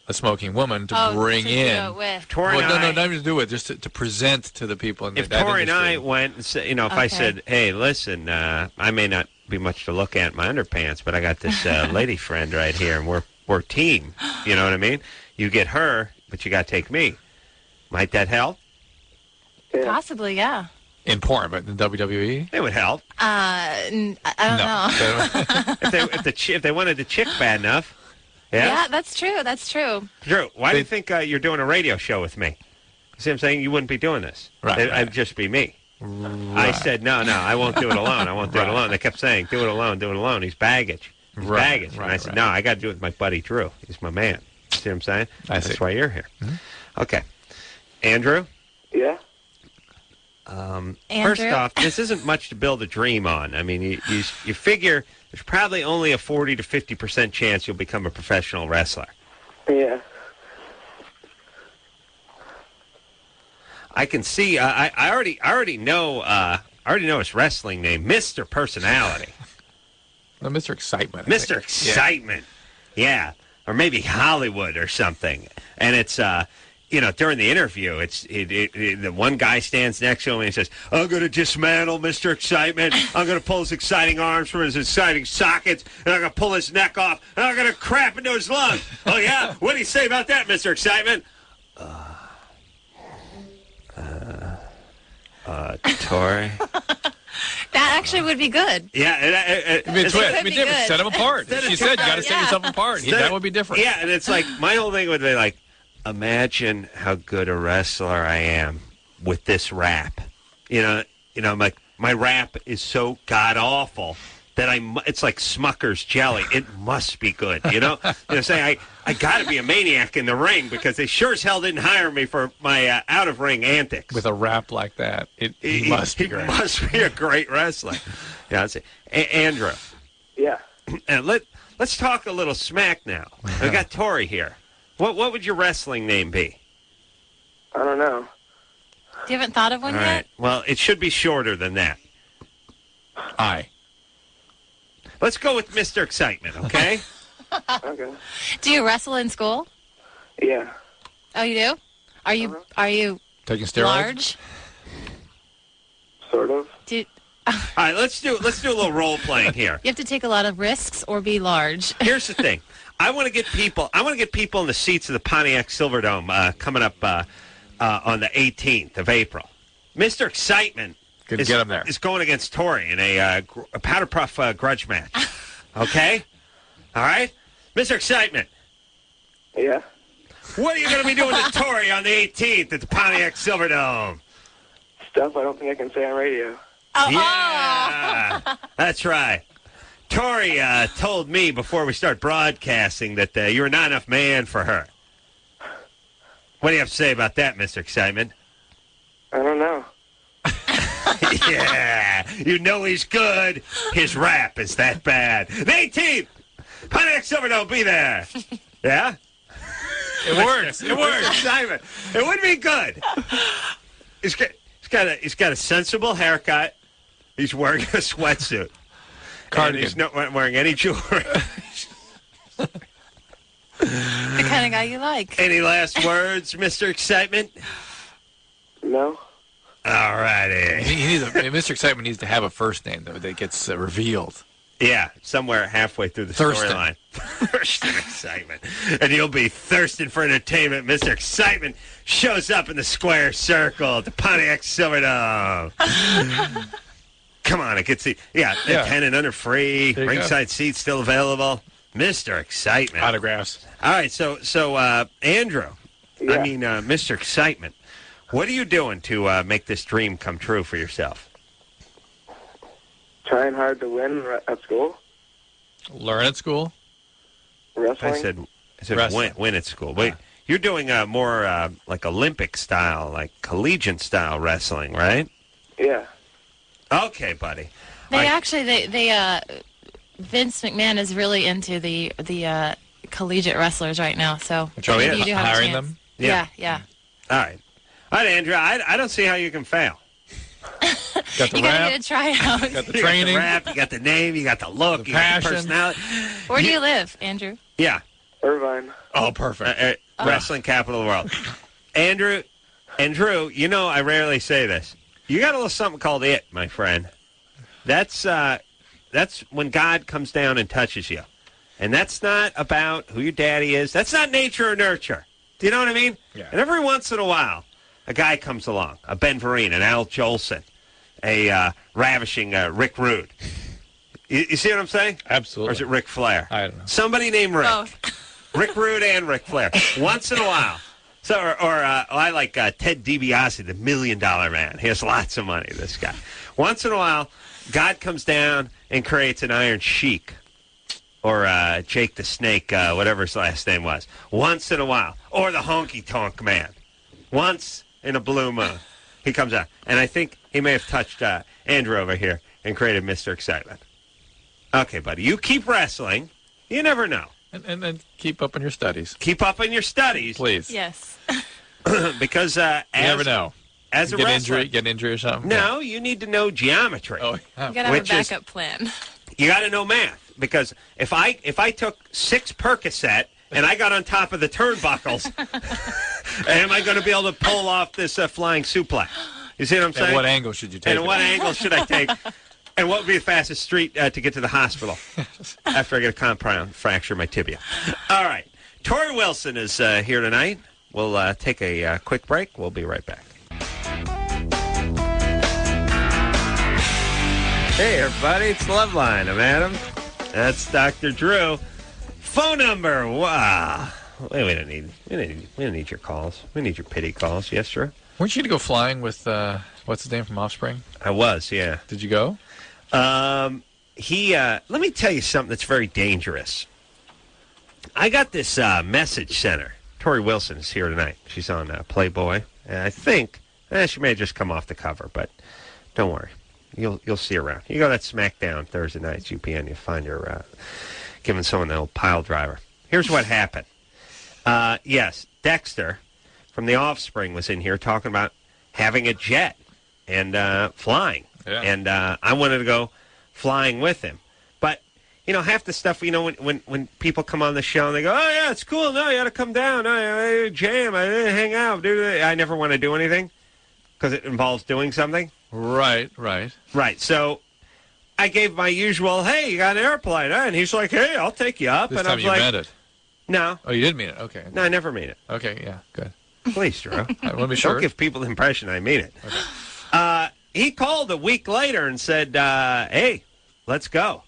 a smoking woman to bring to in. Do it with. Tori Well, and I, not even to do it, just to present to the people in if that Tori and industry. I went, and said, if I said, "Hey, listen, I may not be much to look at in my underpants, but I got this lady friend right here, and we're team." You know what I mean? You get her, but you got to take me. Might that help? Yeah. Possibly, yeah. In porn, but in WWE? It would help. I don't know. if they wanted the chick bad enough. Yeah, that's true. That's true. Drew, why do you think you're doing a radio show with me? See what I'm saying? You wouldn't be doing this. Right. It'd just be me. Right. I said, no, I won't do it alone. I won't do it alone. They kept saying, do it alone. He's baggage. He's baggage. And I said, no, I got to do it with my buddy Drew. He's my man. See what I'm saying? That's why you're here. Mm-hmm. Okay. Andrew? Yeah? First off, this isn't much to build a dream on. I mean, you figure there's probably only a 40 to 50% chance you'll become a professional wrestler. Yeah. I can see. I already know. His wrestling name, Mr. Personality. No, Mr. Excitement. Mr. Excitement. Yeah. Or maybe Hollywood or something. And it's during the interview, the one guy stands next to him and he says, "I'm going to dismantle Mr. Excitement. I'm going to pull his exciting arms from his exciting sockets, and I'm going to pull his neck off, and I'm going to crap into his lungs." Oh yeah, what do you say about that, Mr. Excitement? Tori. That actually would be good. Yeah, It'd be different. good. Set them apart. She said, "You got to set yourself apart." That would be different. Yeah, and it's like my whole thing would be like, imagine how good a wrestler I am with this rap. I'm like, my rap is so god awful that it's like Smucker's jelly. It must be good, saying I got to be a maniac in the ring because they sure as hell didn't hire me for my out of ring antics. With a rap like that, he must be great. He must be a great wrestler. Yeah, that's it. Andrew. Yeah. And let's talk a little smack now. I got Tori here. What would your wrestling name be? I don't know. You haven't thought of one All yet? right. Well, it should be shorter than that. Let's go with Mr. Excitement, okay? Okay. Do you wrestle in school? Yeah. Oh, you do? Are you taking steroids? large? Sort of. All right, let's do a little role playing here. You have to take a lot of risks or be large. Here's the thing. I want to get people in the seats of the Pontiac Silverdome coming up on the 18th of April. Mr. Excitement is going against Tori in a powder puff grudge match. Okay? All right? Mr. Excitement. Yeah. What are you going to be doing to Tori on the 18th at the Pontiac Silverdome? Stuff I don't think I can say on radio. Yeah. That's right. Tori told me before we start broadcasting that you're not enough man for her. What do you have to say about that, Mr. Excitement? I don't know. Yeah, you know he's good. His rap is that bad. The 18th, Pontiac Silverdome, be there. Yeah? It works. It works. Excitement. It would be good. He's got a sensible haircut. He's wearing a sweatsuit. Cardigan. And he's not wearing any jewelry. The kind of guy you like. Any last words, Mr. Excitement? No. All righty. Mr. Excitement needs to have a first name, though, that gets revealed. Yeah, somewhere halfway through the storyline. Thurston Excitement. And you'll be thirsting for entertainment. Mr. Excitement shows up in the square circle at the Pontiac Silverdome. Come on, I can see. Yeah, 10 and under free. Ringside seats still available. Mr. Excitement. Autographs. All right, so Andrew, Yeah. Mr. Excitement, what are you doing to make this dream come true for yourself? Trying hard to win at school. Learn at school? Wrestling? I said Wrestling. win at school. Wait, you're doing more like Olympic style, like collegiate style wrestling, right? Yeah. Okay, buddy. They actually, Vince McMahon is really into the collegiate wrestlers right now. So Oh, yeah. maybe you do have Hiring a chance. them? Yeah. All right, Andrew. I don't see how you can fail. Got the You gotta rap, get a tryout. got the You training. got the rap, you got the name, you got the look, The you got passion. the personality. Where do you live, Andrew? Yeah. Irvine. Oh, perfect. Wrestling capital of the world. Andrew, and Drew, you know I rarely say this. You got a little something called it, my friend. That's when God comes down and touches you. And that's not about who your daddy is. That's not nature or nurture. Do you know what I mean? Yeah. And every once in a while, a guy comes along, a Ben Vereen, an Al Jolson, a ravishing Rick Rude. You see what I'm saying? Absolutely. Or is it Ric Flair? I don't know. Somebody named Rick. Both. Rick Rude and Ric Flair. Once in a while. So, I like Ted DiBiase, the $1 Million Man. He has lots of money, this guy. Once in a while, God comes down and creates an Iron Sheik. Or Jake the Snake, whatever his last name was. Once in a while. Or the Honky Tonk Man. Once in a blue moon. He comes out. And I think he may have touched Andrew over here and created Mr. Excitement. Okay, buddy. You keep wrestling. You never know. And then keep up on your studies. Keep up on your studies. Please. Yes. Because You never know. As a get wrestler, get an injury or something? no, you need to know geometry. Oh, yeah. You gotta have Which a is- backup plan. You got to know math. Because if I took 6 Percocet and I got on top of the turnbuckles, am I going to be able to pull off this flying suplex? You see what I'm saying? And what angle should you take? And it what at? angle should I take? And what would be the fastest street to get to the hospital after I get a compound fracture in my tibia? All right. Tori Wilson is here tonight. We'll take a quick break. We'll be right back. Hey, everybody. It's Loveline. I'm Adam. That's Dr. Drew. Phone number. Wow. We don't need your calls. We need your pity calls. Yes, Drew? Weren't you going to go flying with, what's his name from Offspring? I was, yeah. Did you go? Let me tell you something that's very dangerous. I got this message center. Tori Wilson is here tonight. She's on Playboy. And I think she may have just come off the cover, but don't worry. You'll see her around. You go to that SmackDown Thursday nights, UPN, you'll find her giving someone an old pile driver. Here's what happened. Yes, Dexter from The Offspring was in here talking about having a jet and flying. Yeah. And I wanted to go flying with him. But, half the stuff, when people come on the show and they go, oh, yeah, it's cool. No, you got to come down. I jam. I hang out. I never want to do anything because it involves doing something. Right. Right. So I gave my usual, hey, you got an airplane, huh? And he's like, hey, I'll take you up. This and time I was you like, meant it. no. Oh, you did mean it. Okay. No, I never mean it. Okay, yeah, good. Please, Drew. I want to be sure. Don't give people the impression I mean it. Okay. He called a week later and said, hey, let's go.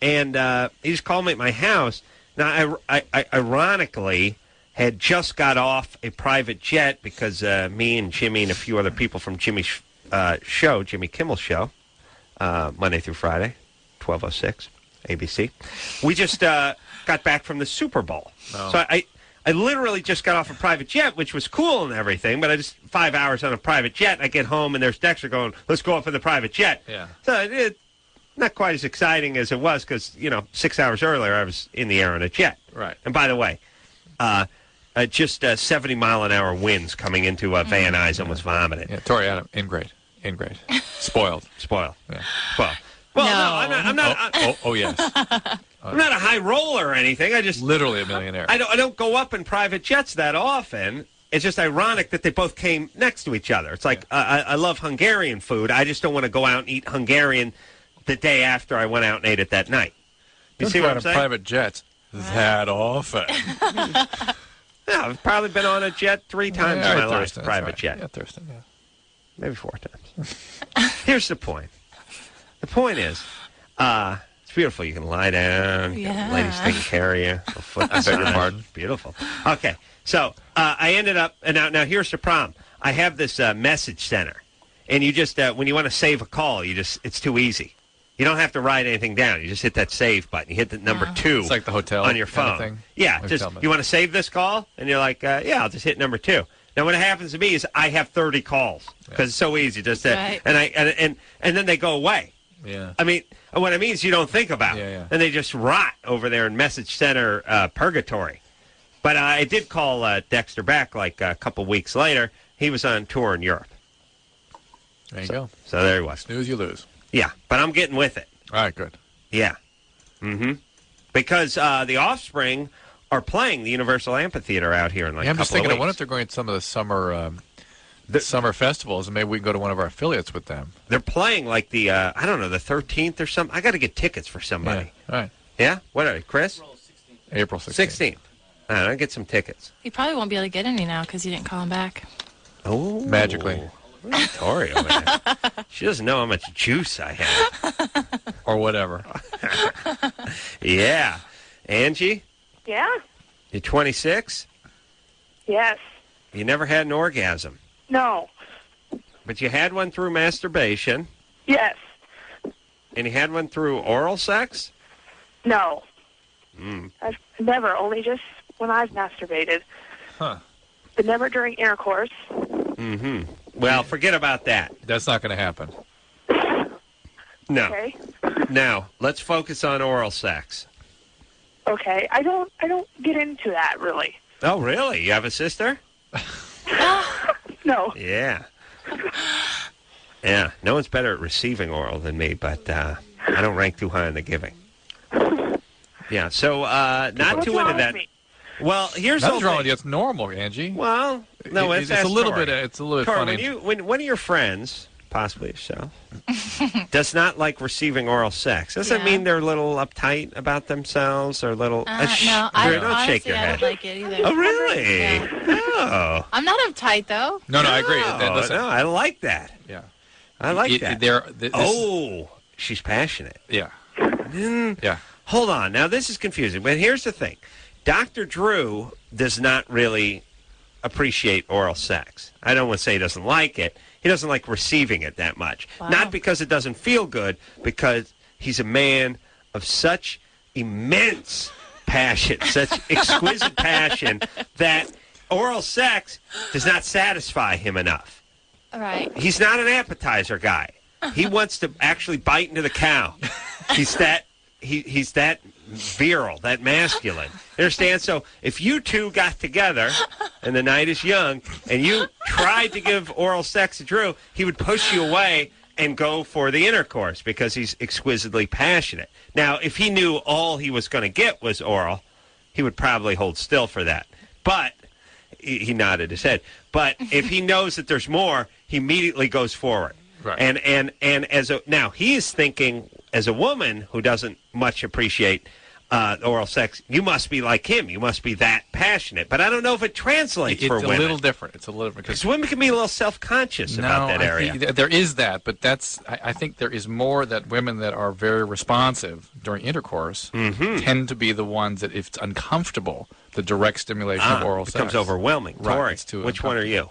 And he just called me at my house. Now, I ironically had just got off a private jet because me and Jimmy and a few other people from Jimmy's show, Jimmy Kimmel's show, Monday through Friday, 12:06, ABC. We just got back from the Super Bowl. Oh. So I literally just got off a private jet, which was cool and everything, but I just 5 hours on a private jet. I get home and there's Dexter going, let's go up in the private jet. Yeah. So it not quite as exciting as it was because, 6 hours earlier I was in the air on a jet. Right. And by the way, just 70-mile-an-hour winds coming into Van Nuys, almost vomited. Yeah, Tori Adam, in grade. Spoiled. Yeah. Well, no, I'm not. Oh, yes. I'm not a high roller or anything. I just Literally a millionaire. I don't go up in private jets that often. It's just ironic that they both came next to each other. It's like I love Hungarian food. I just don't want to go out and eat Hungarian the day after I went out and ate it that night. You Don't see go what out I'm in saying? private jets that often. Yeah, I've probably been on a jet 3 times in my life, private jet. Yeah, Thurston, yeah. Maybe 4 times. Here's the point. The point is, it's beautiful. You can lie down. You got ladies taking care of you. Foot I beg your massage. pardon? Beautiful. Okay, so I ended up, and now here's the problem. I have this message center, and you just, when you want to save a call, it's too easy. You don't have to write anything down. You just hit that save button. You hit the number 2. It's like the hotel on your phone. kind of thing. Yeah, Hotel just message. you want to save this call, and you're like, yeah, I'll just hit number 2. Now, what happens to me is I have 30 calls because it's so easy. Just Right. and then they go away. Yeah. I mean, what it means you don't think about. Yeah. And they just rot over there in message center purgatory. But I did call Dexter back like a couple weeks later. He was on tour in Europe. There you go. So there he was. Snooze, you lose. Yeah, but I'm getting with it. All right, good. Yeah. Mm-hmm. Because the Offspring are playing the Universal Amphitheater out here in like Yeah, I'm a just couple thinking, of I wonder weeks. if they're going to some of the summer festivals, and maybe we can go to one of our affiliates with them. They're playing like the, I don't know, the 13th or something. I got to get tickets for somebody. Yeah. All right. Yeah? What are they, Chris? April 16th. 16th. All right, I'll get some tickets. You probably won't be able to get any now because you didn't call him back. Oh. Magically. Tori over there. She doesn't know how much juice I have. Or whatever. Yeah. Angie, Yeah? you're 26. Yes. You never had an orgasm, No. but you had one through masturbation, Yes. and you had one through oral sex? No. Mm. I've never, only just when I've masturbated. Huh. But never during intercourse. Mm-hmm. Well, forget about that. That's not going to happen. No. Okay. Now, let's focus on oral sex. Okay. I don't get into that really. Oh, really? You have a sister? No. Yeah. Yeah. No one's better at receiving oral than me, but I don't rank too high in the giving. Yeah, so not What's too wrong into with that. me? Well, here's the Nothing's wrong thing. with you. It's normal, Angie. Well, no, it's that's a little Tori. bit. It's a little bit Tori, funny. when one of your friends, possibly yourself, does not like receiving oral sex, does that Yeah. mean they're a little uptight about themselves or a little? No, I Drew, don't shake honestly, your I head. don't like it either. Oh, really? Yeah. Oh. I'm not uptight though. No, I agree. No, Listen, no, I like that. yeah. I like that. This, Oh, she's passionate. Yeah. Mm, Yeah. Hold on. Now, this is confusing. But here's the thing. Dr. Drew does not really appreciate oral sex. I don't want to say he doesn't like it. He doesn't like receiving it that much. Wow. Not because it doesn't feel good, because he's a man of such immense passion, such exquisite passion, that oral sex does not satisfy him enough. All right. He's not an appetizer guy. He wants to actually bite into the cow. He's that he's that virile, that masculine. You understand? So if you two got together and the night is young and you tried to give oral sex to Drew, he would push you away and go for the intercourse because he's exquisitely passionate. Now, if he knew all he was going to get was oral, he would probably hold still for that. But he nodded his head. But if he knows that there's more, he immediately goes forward. Right. And now he is thinking, as a woman who doesn't much appreciate oral sex, you must be like him. You must be that passionate. But I don't know if it translates for women. It's a little different. It's a little different Because women can be a little self-conscious about that area. There is that, but I think there is more that women that are very responsive during intercourse tend to be the ones that, if it's uncomfortable, the direct stimulation of oral sex becomes overwhelming. Right, Tori, it's too which one are you?